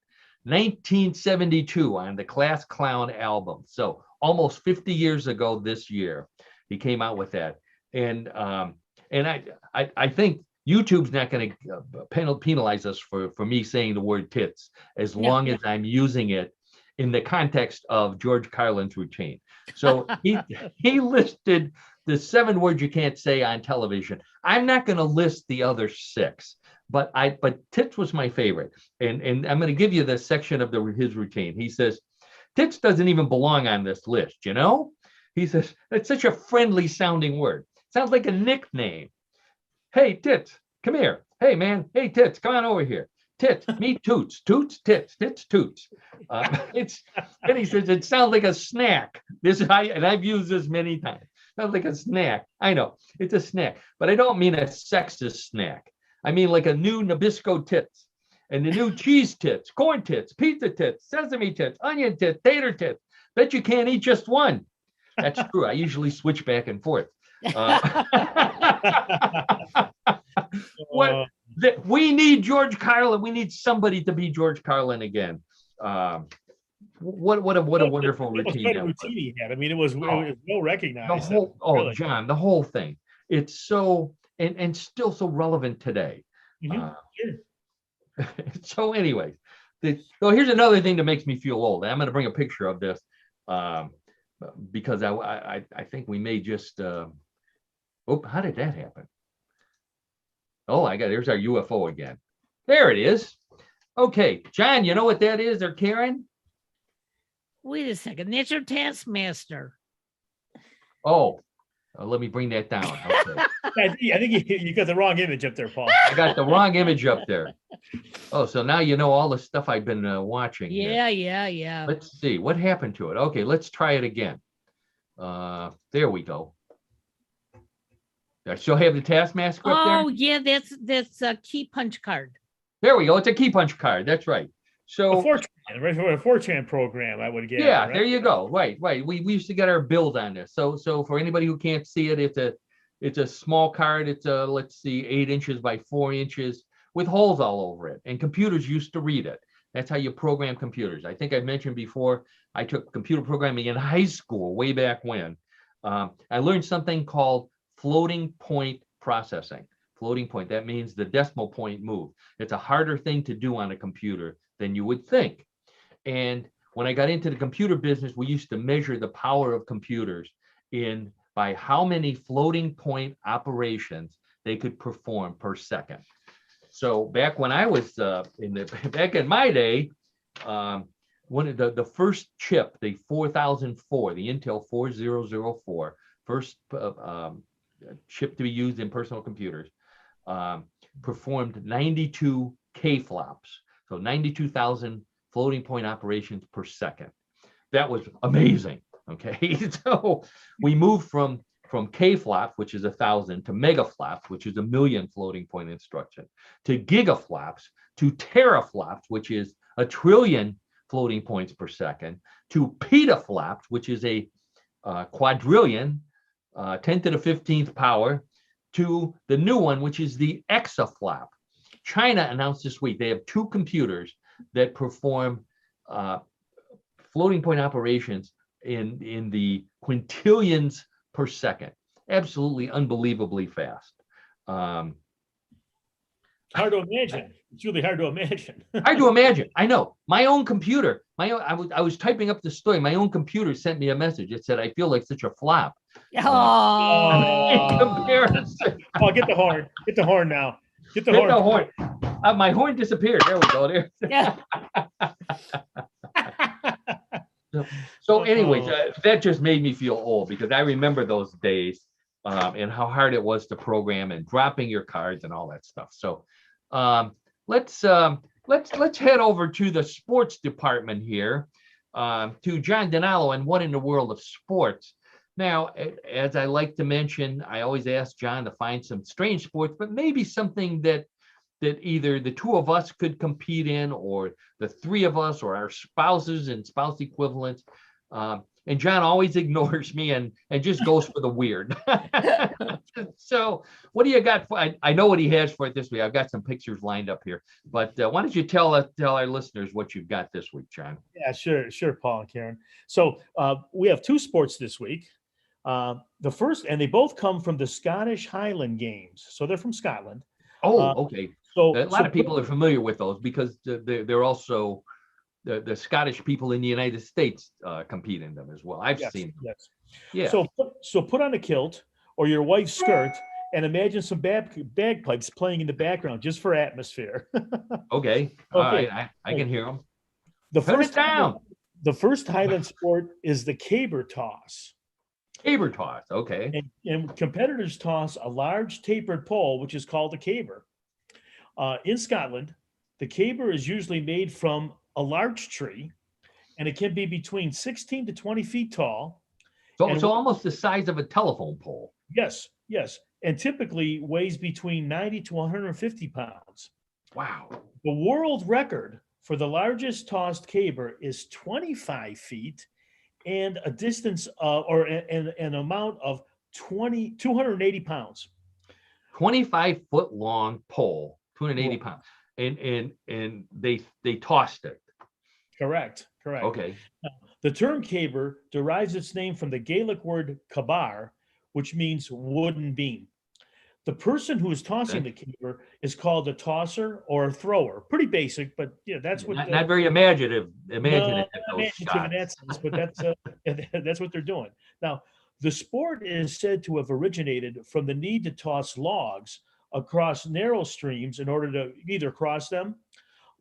A: 1972 on the Class Clown album. So almost 50 years ago this year, he came out with that. And I think YouTube's not going to penalize us for me saying the word tits, as long as I'm using it in the context of George Carlin's routine. So he listed the 7 words you can't say on television. I'm not going to list the other 6, but tits was my favorite. And I'm going to give you the section of his routine. He says, tits doesn't even belong on this list, He says, it's such a friendly sounding word. Sounds like a nickname. Hey, tits, come here. Hey, man. Hey, tits, come on over here. Tits, meet toots. Toots, tits, tits, toots. And he says, it sounds like a snack. I've used this many times. Sounds like a snack. I know, it's a snack. But I don't mean a sexist snack. I mean like a new Nabisco tits. And the new cheese tits, corn tits, pizza tits, sesame tits, onion tits, tater tits. Bet you can't eat just one. That's true. I usually switch back and forth. We need George Carlin. We need somebody to be George Carlin again. What a wonderful routine that was.
C: He had. I mean, it was well recognized.
A: Really. John, the whole thing. It's so and still so relevant today.
C: Sure.
A: So anyway, so here's another thing that makes me feel old. I'm going to bring a picture of this because I think we may just. How did that happen? There's our UFO again. There it is. Okay, John, you know what that is, or Karen?
B: Wait a second. That's your Taskmaster.
A: Oh, let me bring that down. Okay.
C: I think you got the wrong image up there, Paul.
A: I got the wrong image up there. Oh, so now you know all the stuff I've been watching.
B: Yeah.
A: Let's see what happened to it. Okay, let's try it again. There we go. I still have the Taskmaster up there.
B: Oh, yeah, that's a key punch card.
A: There we go. It's a key punch card. That's right.
C: A
A: So
C: 4chan program, I would guess.
A: yeah,
C: right?
A: there you go. Right. We used to get our build on this. So for anybody who can't see it, it's a small card. It's a, let's see, 8 inches by 4 inches with holes all over it. And computers used to read it. That's how you program computers. I think I mentioned before, I took computer programming in high school way back when. I learned something called floating point processing. Floating point, that means the decimal point move. It's a harder thing to do on a computer than you would think. And when I got into the computer business, we used to measure the power of computers by how many floating point operations they could perform per second. So back when I was back in my day, one of the first chip, the 4004, the Intel 4004, first chip to be used in personal computers, performed 92 K flops, so 92,000 floating point operations per second. That was amazing. Okay, so we moved from K flop, which is 1,000, to megaflops, which is 1,000,000 floating point instruction, to gigaflops, to teraflops, which is 1,000,000,000,000 floating points per second, to petaflops, which is a quadrillion, 10 to the 15th power, to the new one, which is the exaflop. China announced this week they have 2 computers that perform floating point operations in the quintillions per second. Absolutely unbelievably fast.
C: Hard to imagine. It's really hard to imagine.
A: Hard to imagine. I know. My own computer, I was typing up the story. My own computer sent me a message. It said, I feel like such a flop. In comparison.
C: Oh, get the horn. Get the horn now. Get the
A: Hit
C: horn.
A: the horn. My horn disappeared. There we go. There.
B: Yeah.
A: So anyways, that just made me feel old because I remember those days and how hard it was to program and dropping your cards and all that stuff. So let's head over to the sports department here, to John Donalo and What in the World of Sports. Now, as I like to mention, I always ask John to find some strange sports, but maybe something that either the 2 of us could compete in, or the 3 of us, or our spouses and spouse equivalents. And John always ignores me and just goes for the weird. So what do you got? I know what he has for it this week. I've got some pictures lined up here, but why don't you tell our listeners what you've got this week, John?
C: Yeah, sure, Paul and Karen. So we have 2 sports this week. The first, and they both come from the Scottish Highland Games. So they're from Scotland.
A: Oh, okay.
C: So
A: A lot of people are familiar with those because they're also the Scottish people in the United States compete in them as well. I've seen them.
C: Yes.
A: Yeah.
C: So put on a kilt or your wife's skirt and imagine some bagpipes playing in the background just for atmosphere.
A: Okay. All right. I can hear them.
C: The
A: Turn
C: first
A: it down.
C: The first Highland sport is the caber toss.
A: Caber toss. Okay.
C: And competitors toss a large tapered pole, which is called a caber. In Scotland, the caber is usually made from a large tree, and it can be between 16 to 20 feet tall.
A: So almost the size of a telephone pole.
C: Yes, and typically weighs between 90 to 150 pounds. Wow. The world record for the largest tossed caber is 25 feet and a distance or an amount of 280 pounds.
A: 25-foot long pole, 280 pounds. And they tossed it.
C: Correct.
A: Okay.
C: The term caber derives its name from the Gaelic word cabar, which means wooden beam. The person who is tossing the caber is called a tosser or a thrower. Pretty basic, but yeah, that's what.
A: Not very imaginative.
C: No, not imaginative in that sense, but that's what they're doing. Now, the sport is said to have originated from the need to toss logs across narrow streams in order to either cross them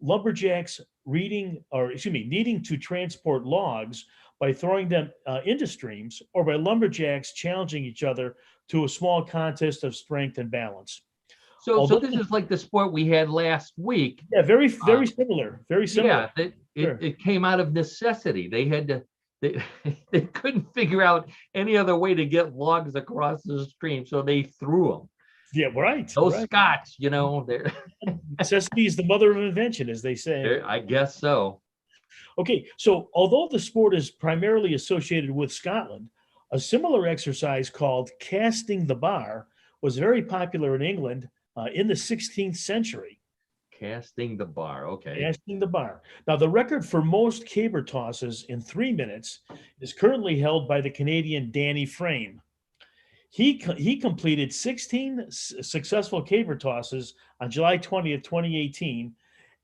C: lumberjacks needing to transport logs by throwing them into streams, or by lumberjacks challenging each other to a small contest of strength and balance.
A: So
C: Although,
A: this is like the sport we had last week.
C: yeah, very similar, very similar.
A: Yeah,
C: Sure.
A: it came out of necessity. They had to they, they couldn't figure out any other way to get logs across the stream, so they threw them.
C: Yeah, right.
A: Those
C: right.
A: Scots, you know, they're
C: Necessity is the mother of invention, as they say.
A: I guess so.
C: Okay, so although the sport is primarily associated with Scotland, a similar exercise called casting the bar was very popular in England in the 16th century.
A: Casting the bar. Okay.
C: Casting the bar. Now, the record for most caber tosses in 3 minutes is currently held by the Canadian Danny Frame. He completed 16 successful caber tosses on July 20th, 2018,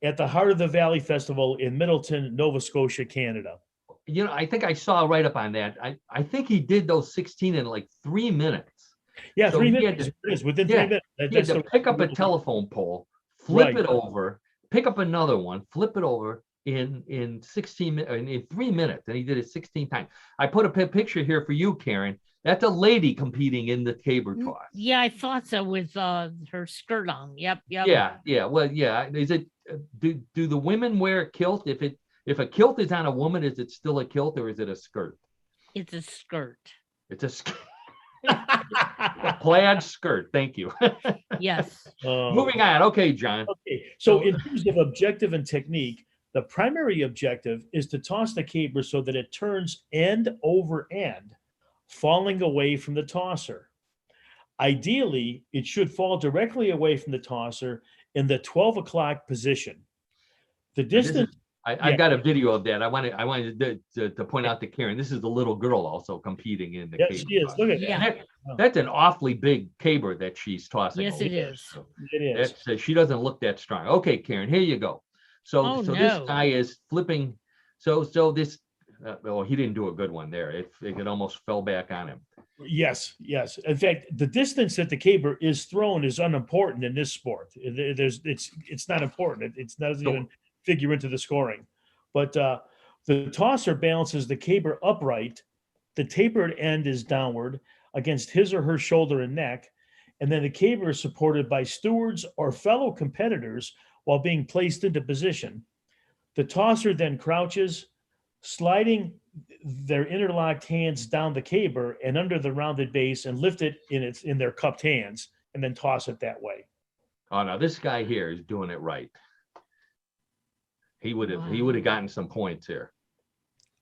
C: at the Heart of the Valley Festival in Middleton, Nova Scotia, Canada.
A: You know, I think I saw right up on that. I think he did those 16 in like 3 minutes.
C: Yeah,
A: So
C: 3
A: he had
C: minutes.
A: to-
C: It is within
A: yeah,
C: 3 minutes.
A: He had to pick up a
C: record.
A: telephone pole, flip
C: Right.
A: it over, pick up another one, flip it over in 16 in 3 minutes, and he did it 16 times. I put a picture here for you, Karen. That's a lady competing in the caber toss.
B: Yeah, I thought so with her skirt on. Yep.
A: Yeah. Well, yeah. Is it do the women wear a kilt? If a kilt is on a woman, is it still a kilt or is it a skirt?
B: It's a skirt.
A: It's a skirt. A plaid skirt. Thank you.
B: Yes.
A: Moving on. Okay, John.
C: Okay, so in terms of objective and technique, the primary objective is to toss the caber so that it turns end over end, falling away from the tosser. Ideally, it should fall directly away from the tosser in the 12 o'clock position. The distance,
A: I got a video of that. I wanted to point out to Karen. This is the little girl also competing in the
C: yes,
A: caber
C: she is.
A: toss.
C: Look at
B: Yeah.
C: that.
A: That's an awfully big caber that she's tossing.
B: Yes,
A: over
B: it
A: there.
B: is.
A: So
C: It is.
A: that's she doesn't look that strong. Okay, Karen, here you go. So
B: Oh,
A: this
B: no.
A: guy is flipping. So this. Well, he didn't do a good one there. It almost fell back on him.
C: Yes. In fact, the distance that the caber is thrown is unimportant in this sport. It's not important. It doesn't even figure into the scoring. But the tosser balances the caber upright. The tapered end is downward against his or her shoulder and neck, and then the caber is supported by stewards or fellow competitors while being placed into position. The tosser then crouches, sliding their interlocked hands down the caber and under the rounded base, and lift it in their cupped hands, and then toss it that way.
A: Oh, now this guy here is doing it right. He would have gotten some points here.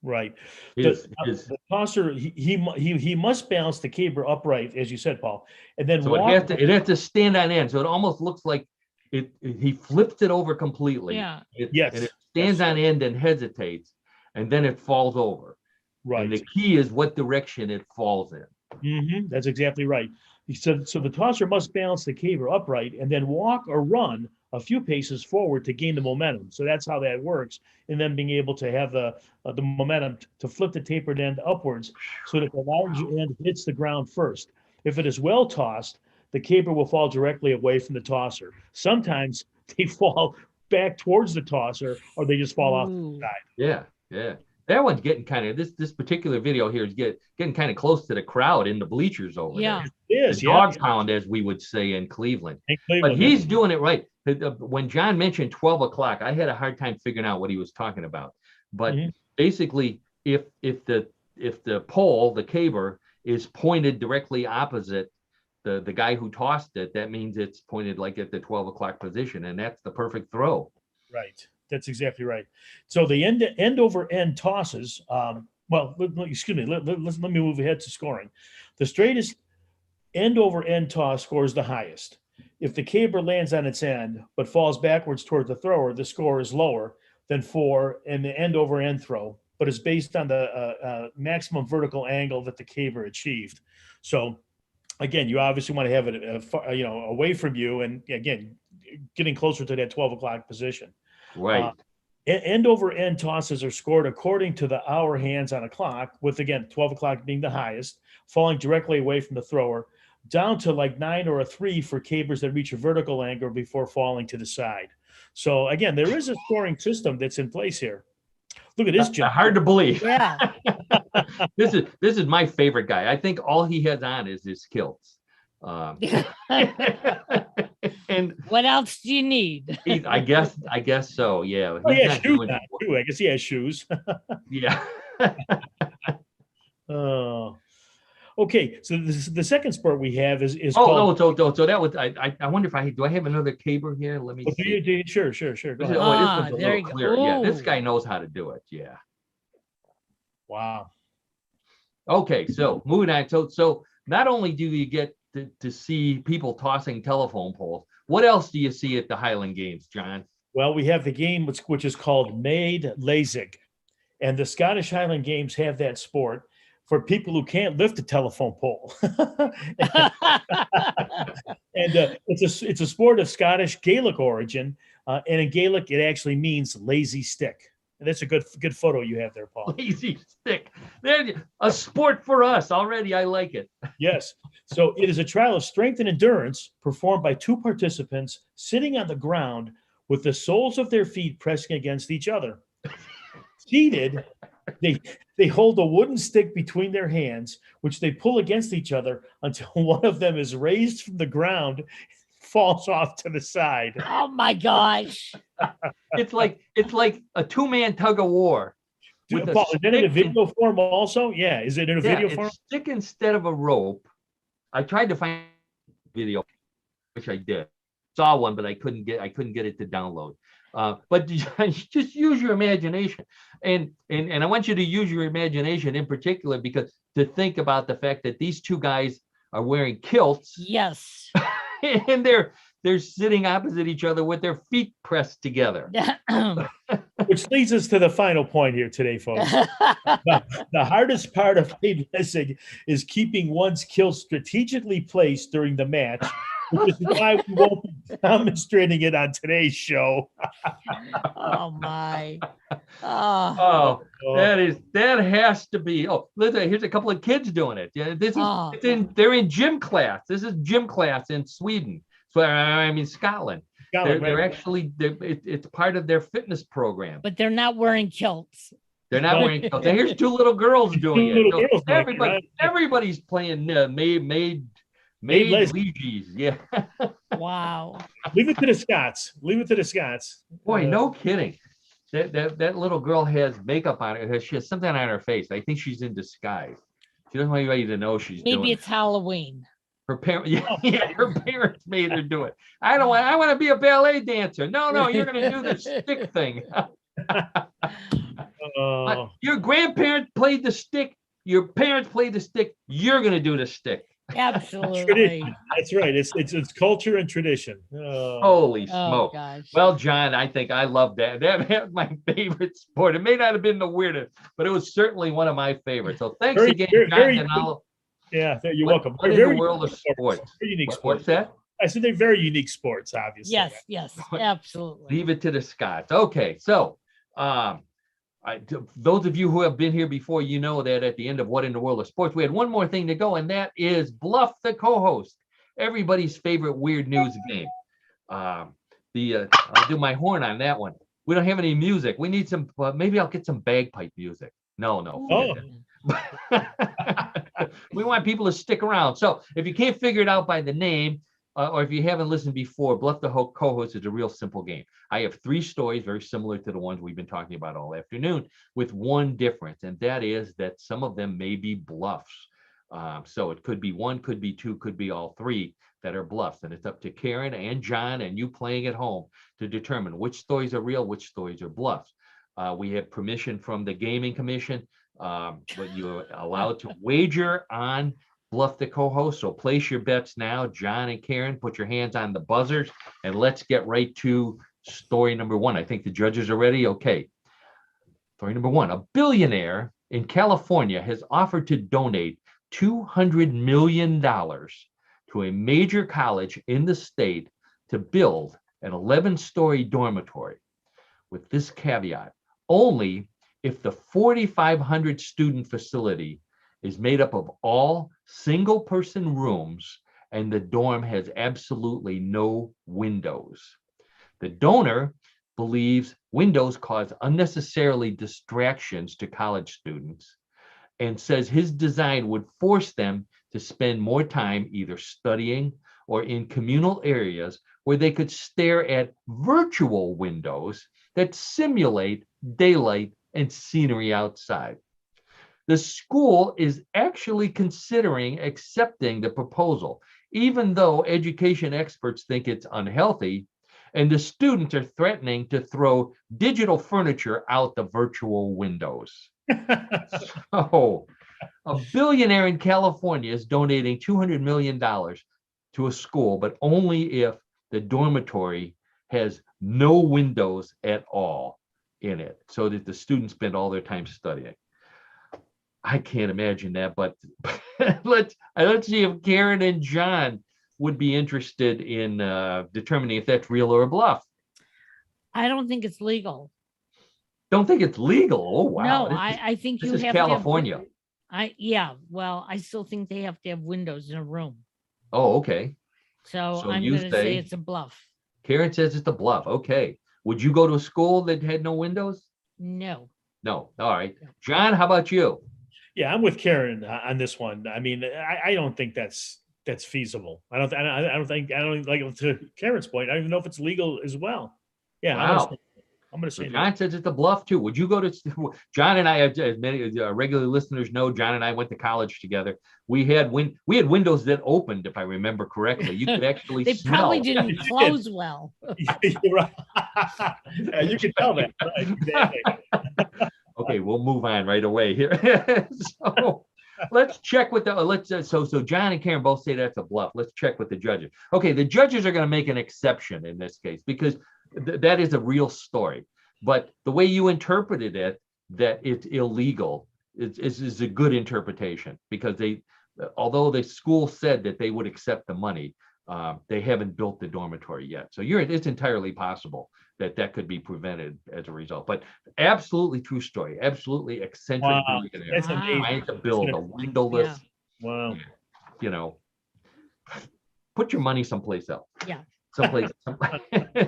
C: Right.
A: His-
C: The tosser, he must balance the caber upright, as you said, Paul, and then
A: so
C: walk.
A: it has to stand on end. So it almost looks like he flips it over completely.
B: Yeah.
C: Yes,
A: And it stands on end and hesitates, and then it falls over.
C: right.
A: And the key is what direction it falls in.
C: That's exactly right. So the tosser must balance the caber upright and then walk or run a few paces forward to gain the momentum. So that's how that works. And then being able to have the momentum to flip the tapered end upwards so that the large end hits the ground first. If it is well tossed, the caber will fall directly away from the tosser. Sometimes they fall back towards the tosser, or they just fall off the
B: Ooh.
C: side.
A: Yeah. That one's getting kind of this particular video here is getting kind of close to the crowd in the bleachers over
B: Yeah.
A: there.
C: It is,
A: The
C: yeah.
A: dog pound, as we would say in Cleveland.
C: In
A: But
C: Cleveland,
A: he's doing it right. When John mentioned 12 o'clock, I had a hard time figuring out what he was talking about. But
C: Mhm.
A: basically, if the pole, the caber, is pointed directly opposite the guy who tossed it, that means it's pointed like at the 12 o'clock position, and that's the perfect throw.
C: Right. That's exactly right. So the end over end tosses. Excuse me. Let me move ahead to scoring. The straightest end over end toss scores the highest. If the caber lands on its end but falls backwards toward the thrower, the score is lower than for an end over end throw, but is based on the maximum vertical angle that the caber achieved. So again, you obviously want to have it away from you, and again, getting closer to that 12 o'clock position.
A: Right.
C: End over end tosses are scored according to the hour hands on a clock, with again 12 o'clock being the highest, falling directly away from the thrower. down to like 9 or a 3 for cabers that reach a vertical angle before falling to the side. So again, there is a scoring system that's in place here. Look at this, John.
A: Hard to believe.
B: Yeah.
A: This is my favorite guy. I think all he has on is his kilts. And
B: What else do you need?
A: I guess so. Yeah.
C: Oh,
A: He's
C: yeah,
A: not
C: shoes
A: doing-
C: on too. I guess he has shoes.
A: Yeah.
C: Oh, okay. So the second sport we have is
A: Oh
C: called.
A: no, so that was I wonder if I have another caber here. Let me
C: Oh,
A: see.
C: sure. Go
A: This
C: ahead.
A: this
B: Ah,
A: one's a
B: there
A: little
B: you go.
A: clearer. Yeah, this
B: Ooh.
A: guy knows how to do it. Yeah.
C: Wow.
A: Okay, so moving on. So not only do you get to see people tossing telephone poles, what else do you see at the Highland Games, John?
C: Well, we have the game which is called Maid Lazig, and the Scottish Highland Games have that sport for people who can't lift a telephone pole. And it's a sport of Scottish Gaelic origin, and in Gaelic it actually means lazy stick. And that's a good photo you have there, Paul.
A: Lazy stick. There, a sport for us already. I like it.
C: Yes. So it is a trial of strength and endurance performed by two participants sitting on the ground with the soles of their feet pressing against each other. Seated, they hold a wooden stick between their hands, which they pull against each other until one of them is raised from the ground, falls off to the side.
B: Oh my gosh.
A: It's like a two-man tug of war. With a
C: Paul, is that in a
A: stick
C: video form also? Yeah. Is it in a
A: Yeah,
C: video
A: it's
C: form?
A: stick instead of a rope. I tried to find a video, which I did. Saw one, but I couldn't get it to download. But just use your imagination, and I want you to use your imagination in particular, because to think about the fact that these two guys are wearing kilts
B: Yes.
A: and they're sitting opposite each other with their feet pressed together.
C: Which leads us to the final point here today, folks. The hardest part of maid lissing is keeping one's kilt strategically placed during the match, which is why we won't be demonstrating it on today's show.
B: Oh my. Oh.
A: Oh, that has to be. Oh, listen, here's a couple of kids doing it. Yeah, this
B: Oh.
A: is they're in gym class. This is gym class in Sweden. So I mean Scotland. They're actually it's part of their fitness program.
B: But they're not wearing kilts.
A: They're not wearing kilts. And here's two little girls doing
C: Two little
A: it.
C: girls doing it,
A: Everybody,
C: right?
A: everybody's playing made
C: les-
A: Ouija's. Yeah.
B: Wow.
C: Leave it to the Scots. Leave it to the Scots.
A: Boy, no kidding. That little girl has makeup on her. She has something on her face. I think she's in disguise. She doesn't want anybody to know she's doing
B: Maybe
A: it.
B: it's Halloween.
A: Her parents, yeah, her parents made her do it. I want to be a ballet dancer. No, you're going to do the stick thing. Your grandparents played the stick. Your parents played the stick. You're going to do the stick.
B: Absolutely.
C: Tradition. That's right. It's culture and tradition.
A: Holy
B: Oh
A: smoke.
B: gosh.
A: Well, John, I think I love that. That's my favorite sport. It may not have been the weirdest, but it was certainly one of my favorites. So thanks again, John. And
C: yeah, you're
A: what,
C: welcome.
A: what in the world of sports?
C: Very unique
A: What's
C: sports.
A: that?
C: I said they're very unique sports, obviously.
B: Yes, absolutely.
A: Leave it to the Scots. Okay, so those of you who have been here before, you know that at the end of What in the World of Sports, we had one more thing to go, and that is Bluff the co-host, everybody's favorite weird news game. I'll do my horn on that one. We don't have any music. We need some. Maybe I'll get some bagpipe music. No.
C: Oh.
A: We want people to stick around. So if you can't figure it out by the name, or if you haven't listened before, Bluff the Hulk co-host is a real simple game. I have 3 stories very similar to the ones we've been talking about all afternoon, with one difference, and that is that some of them may be bluffs. So it could be 1, could be 2, could be all 3 that are bluffs, and it's up to Karen and John and you playing at home to determine which stories are real, which stories are bluffs. We have permission from the Gaming Commission, but you're allowed to wager on Bluff the co-host. So place your bets now. John and Karen, put your hands on the buzzers, and let's get right to story number 1. I think the judges are ready. Okay. Story number 1. A billionaire in California has offered to donate $200 million to a major college in the state to build an 11-story dormitory, with this caveat: only if the 4,500 student facility is made up of all single-person rooms and the dorm has absolutely no windows. The donor believes windows cause unnecessarily distractions to college students and says his design would force them to spend more time either studying or in communal areas where they could stare at virtual windows that simulate daylight and scenery outside. The school is actually considering accepting the proposal, even though education experts think it's unhealthy, and the students are threatening to throw digital furniture out the virtual windows. So, a billionaire in California is donating $200 million to a school, but only if the dormitory has no windows at all in it, so that the students spend all their time studying. I can't imagine that, but let's see if Karen and John would be interested in determining if that's real or a bluff.
B: I don't think it's legal.
A: Don't think it's legal. Oh wow!
B: No, I think
A: this
B: you
A: is
B: have
A: California.
B: to have, well, I still think they have to have windows in a room.
A: Oh, okay.
B: So
A: So
B: I'm
A: you
B: going to say
A: say-
B: it's a bluff.
A: Karen says it's a bluff. Okay. Would you go to a school that had no windows?
B: No.
A: No. All right. John, how about you?
C: Yeah, I'm with Karen on this one. I mean, I don't think that's feasible. I don't think like to Karen's point. I don't even know if it's legal as well. Yeah,
A: Wow.
C: I'm gonna
A: So
C: say no.
A: John says it's a bluff too. Would you go to John and I, as many regular listeners know, John and I went to college together. We had windows that opened, if I remember correctly. You could actually
B: They
A: smell.
B: probably didn't close well.
C: You're right. Yeah, you can tell that. Right? Exactly.
A: Okay, we'll move on right away here. So let's check with the so John and Karen both say that's a bluff. Let's check with the judges. Okay, the judges are going to make an exception in this case because that is a real story. But the way you interpreted it, that it's illegal, is a good interpretation because although the school said that they would accept the money, they haven't built the dormitory yet. So it's entirely possible that could be prevented as a result. But absolutely true story. Absolutely eccentric
C: Wow,
A: billionaire
C: that's amazing.
A: trying to build a windowless,
C: Wow.
A: Put your money someplace else.
B: Yeah.
A: Someplace,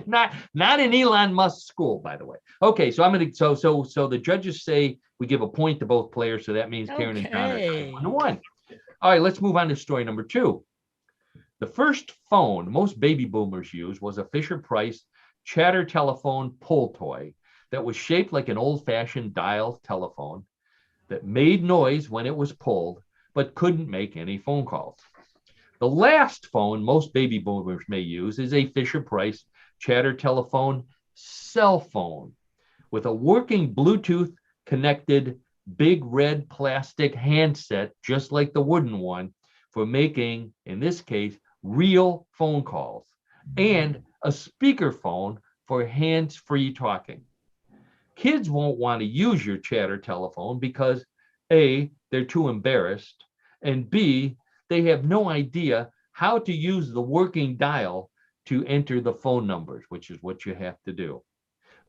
A: not in Elon Musk's school, by the way. Okay, so so the judges say we give a point to both players, so that means Karen and John are
B: Okay.
A: 1-1. All right, let's move on to story number 2. The first phone most baby boomers used was a Fisher-Price chatter telephone pull toy that was shaped like an old-fashioned dial telephone that made noise when it was pulled, but couldn't make any phone calls. The last phone most baby boomers may use is a Fisher-Price chatter telephone cell phone with a working Bluetooth connected big red plastic handset, just like the wooden one, for making, in this case, real phone calls, and a speakerphone for hands-free talking. Kids won't want to use your chatter telephone because A, they're too embarrassed, and B, they have no idea how to use the working dial to enter the phone numbers, which is what you have to do.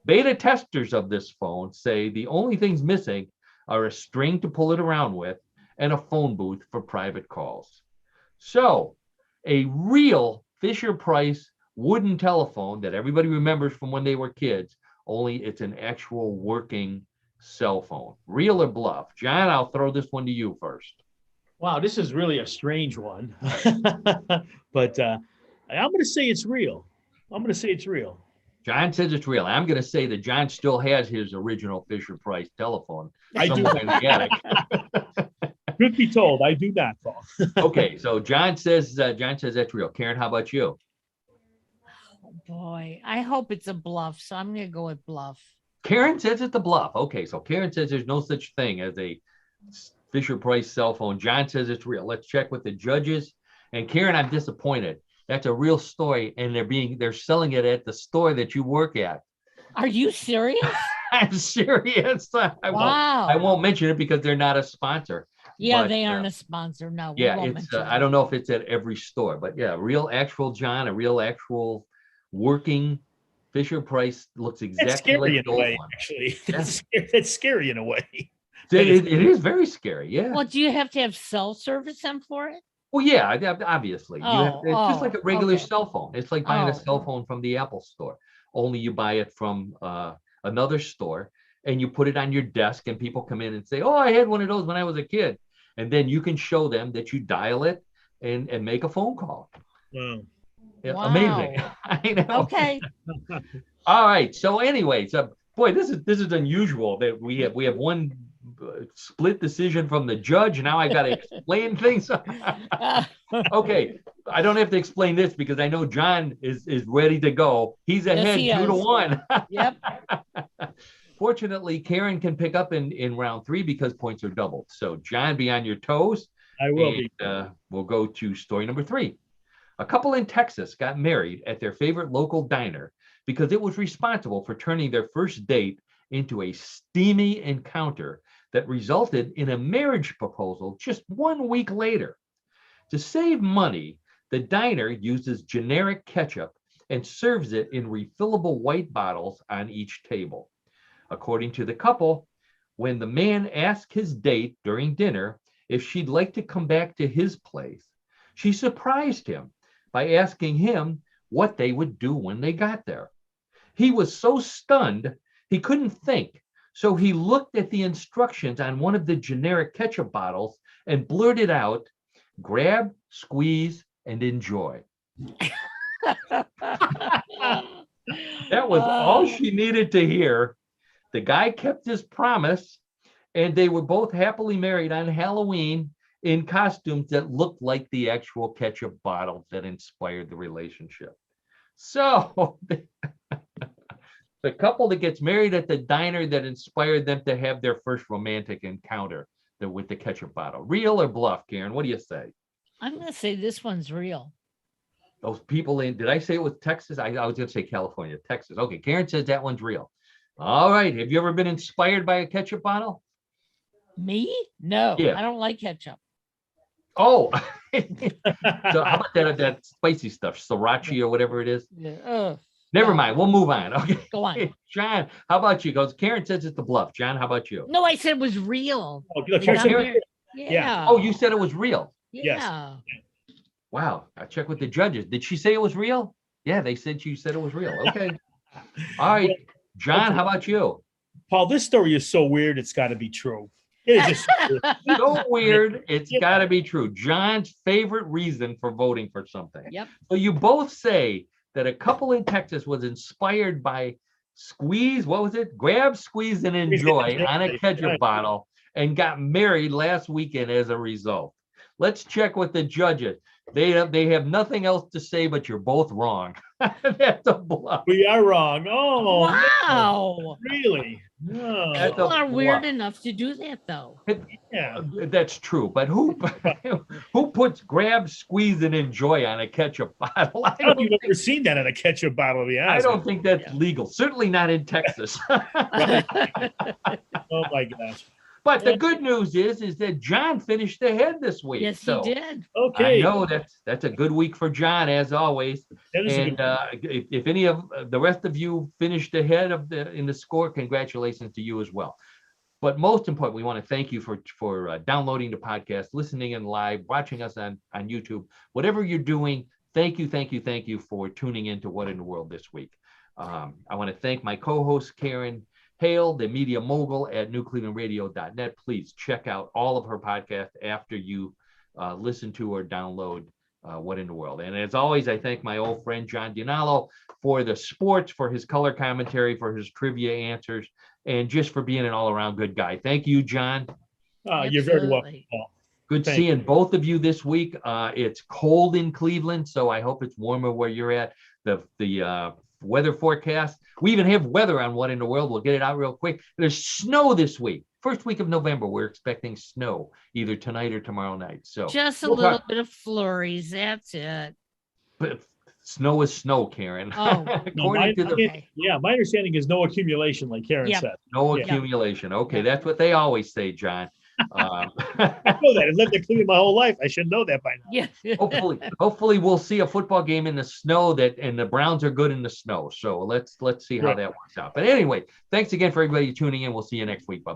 A: Beta testers of this phone say the only things missing are a string to pull it around with and a phone booth for private calls. So, a real Fisher-Price wooden telephone that everybody remembers from when they were kids, only it's an actual working cell phone. Real or bluff? John, I'll throw this one to you first.
C: Wow, this is really a strange one. But I'm going to say it's real.
A: John says it's real. I'm going to say that John still has his original Fisher-Price telephone.
C: I do.
A: somewhere in the attic.
C: Truth be told, I do not, Paul.
A: Okay, so John says that's real. Karen, how about you?
B: Oh boy, I hope it's a bluff. So I'm going to go with bluff.
A: Karen says it's a bluff. Okay, so Karen says there's no such thing as a Fisher-Price cell phone. John says it's real. Let's check with the judges. And Karen, I'm disappointed. That's a real story, and they're selling it at the store that you work at.
B: Are you serious?
A: I'm serious. I won't mention it because they're not a sponsor.
B: Yeah,
A: but,
B: they aren't a sponsor. No.
A: Yeah, it's. I don't know if it's at every store, but yeah, real actual John, a real actual working Fisher-Price looks exactly
C: That's scary
A: like
C: in
A: the
C: a
A: old
C: way,
A: one.
C: actually.
A: Yeah.
C: That's scary in a way.
A: It is very scary. Yeah.
B: Well, do you have to have cell service then for it?
A: Well, yeah, obviously. It's just like a regular
B: Okay.
A: cell phone. It's like buying a
B: Oh.
A: cell phone from the Apple store, only you buy it from another store and you put it on your desk and people come in and say, oh, I had one of those when I was a kid. And then you can show them that you dial it and make a phone call.
C: Wow.
A: Yeah,
B: Wow.
A: amazing. I know.
B: Okay.
A: All right. So anyway, so boy, this is unusual that we have one split decision from the judge. Now I got to explain things. Okay, I don't have to explain this because I know John is ready to go. He's
B: Yes,
A: ahead
B: he
A: 2-1.
B: Yep.
A: Fortunately, Karen can pick up in round 3 because points are doubled. So John, be on your toes.
C: I will be.
A: We'll go to story number 3. A couple in Texas got married at their favorite local diner because it was responsible for turning their first date into a steamy encounter that resulted in a marriage proposal just 1 week later. To save money, the diner uses generic ketchup and serves it in refillable white bottles on each table. According to the couple, when the man asked his date during dinner if she'd like to come back to his place, she surprised him by asking him what they would do when they got there. He was so stunned, he couldn't think. So he looked at the instructions on one of the generic ketchup bottles and blurted out, grab, squeeze, and enjoy. That was all she needed to hear. The guy kept his promise, and they were both happily married on Halloween in costumes that looked like the actual ketchup bottle that inspired the relationship. So the couple that gets married at the diner that inspired them to have their first romantic encounter with the ketchup bottle. Real or bluff, Karen? What do you say?
B: I'm going to say this one's real.
A: Those people did I say it was Texas? I was going to say California, Texas. Okay, Karen says that one's real. All right. Have you ever been inspired by a ketchup bottle?
B: Me? No,
A: Yeah.
B: I don't like ketchup.
A: Oh, so how about that spicy stuff, sriracha or whatever it is?
B: Yeah.
A: Never mind. We'll move on. Okay.
B: Go on.
A: John, how about you? Because Karen says it's the bluff. John, how about you?
B: No, I said it was real.
C: Oh, look,
B: They got
C: here's
B: married.
C: Yeah.
B: Yeah.
A: Oh, you said it was real.
C: Yes.
B: Yeah.
A: Wow. I checked with the judges. Did she say it was real? Yeah, they said she said it was real. Okay. All right. John, how about you?
C: Paul, this story is so weird, it's got to be true. It is just
A: So weird. It's got to be true. John's favorite reason for voting for something.
B: Yep.
A: So you both say that a couple in Texas was inspired by squeeze, what was it? Grab, squeeze, and enjoy on a ketchup bottle and got married last weekend as a result. Let's check with the judges. They have nothing else to say, but you're both wrong. That's a bluff.
C: We are wrong. Oh,
B: Wow.
C: really? No.
B: People are weird enough to do that, though.
C: Yeah.
A: That's true, but who puts grab, squeeze, and enjoy on a ketchup bottle?
C: I don't think you've ever seen that in a ketchup bottle, to be
A: I
C: honest.
A: don't think that's legal. Certainly not in Texas.
C: Oh my gosh.
A: But the good news is that John finished ahead this week.
B: Yes,
A: so
B: he did.
C: Okay.
A: I know that's a good week for John, as always.
C: That is a
A: And
C: good
A: if any of the rest of you finished ahead in the score, congratulations to you as well. But most important, we want to thank you for downloading the podcast, listening in live, watching us on YouTube. Whatever you're doing, thank you for tuning into What in the World this week. I want to thank my co-host, Karen Hale, the media mogul at newclevelandradio.net. Please check out all of her podcasts after you listen to or download What in the World. And as always, I thank my old friend John Dinalo for the sports, for his color commentary, for his trivia answers, and just for being an all-around good guy. Thank you, John.
C: You're very welcome, Paul.
A: Good seeing both of you this week. It's cold in Cleveland, so I hope it's warmer where you're at. The weather forecast. We even have weather on What in the World. We'll get it out real quick. There's snow this week. First week of November, we're expecting snow either tonight or tomorrow night. So
B: just a little bit of flurries. That's it.
A: But snow is snow, Karen.
B: Oh,
C: my understanding is no accumulation, like Karen said.
A: No accumulation. Okay, that's what they always say, John.
C: I know that. I've lived in Cleveland my whole life. I should know that by now.
B: Yeah.
A: hopefully we'll see a football game in the snow and the Browns are good in the snow. So let's see how that works out. But anyway, thanks again for everybody tuning in. We'll see you next week. Bye-bye.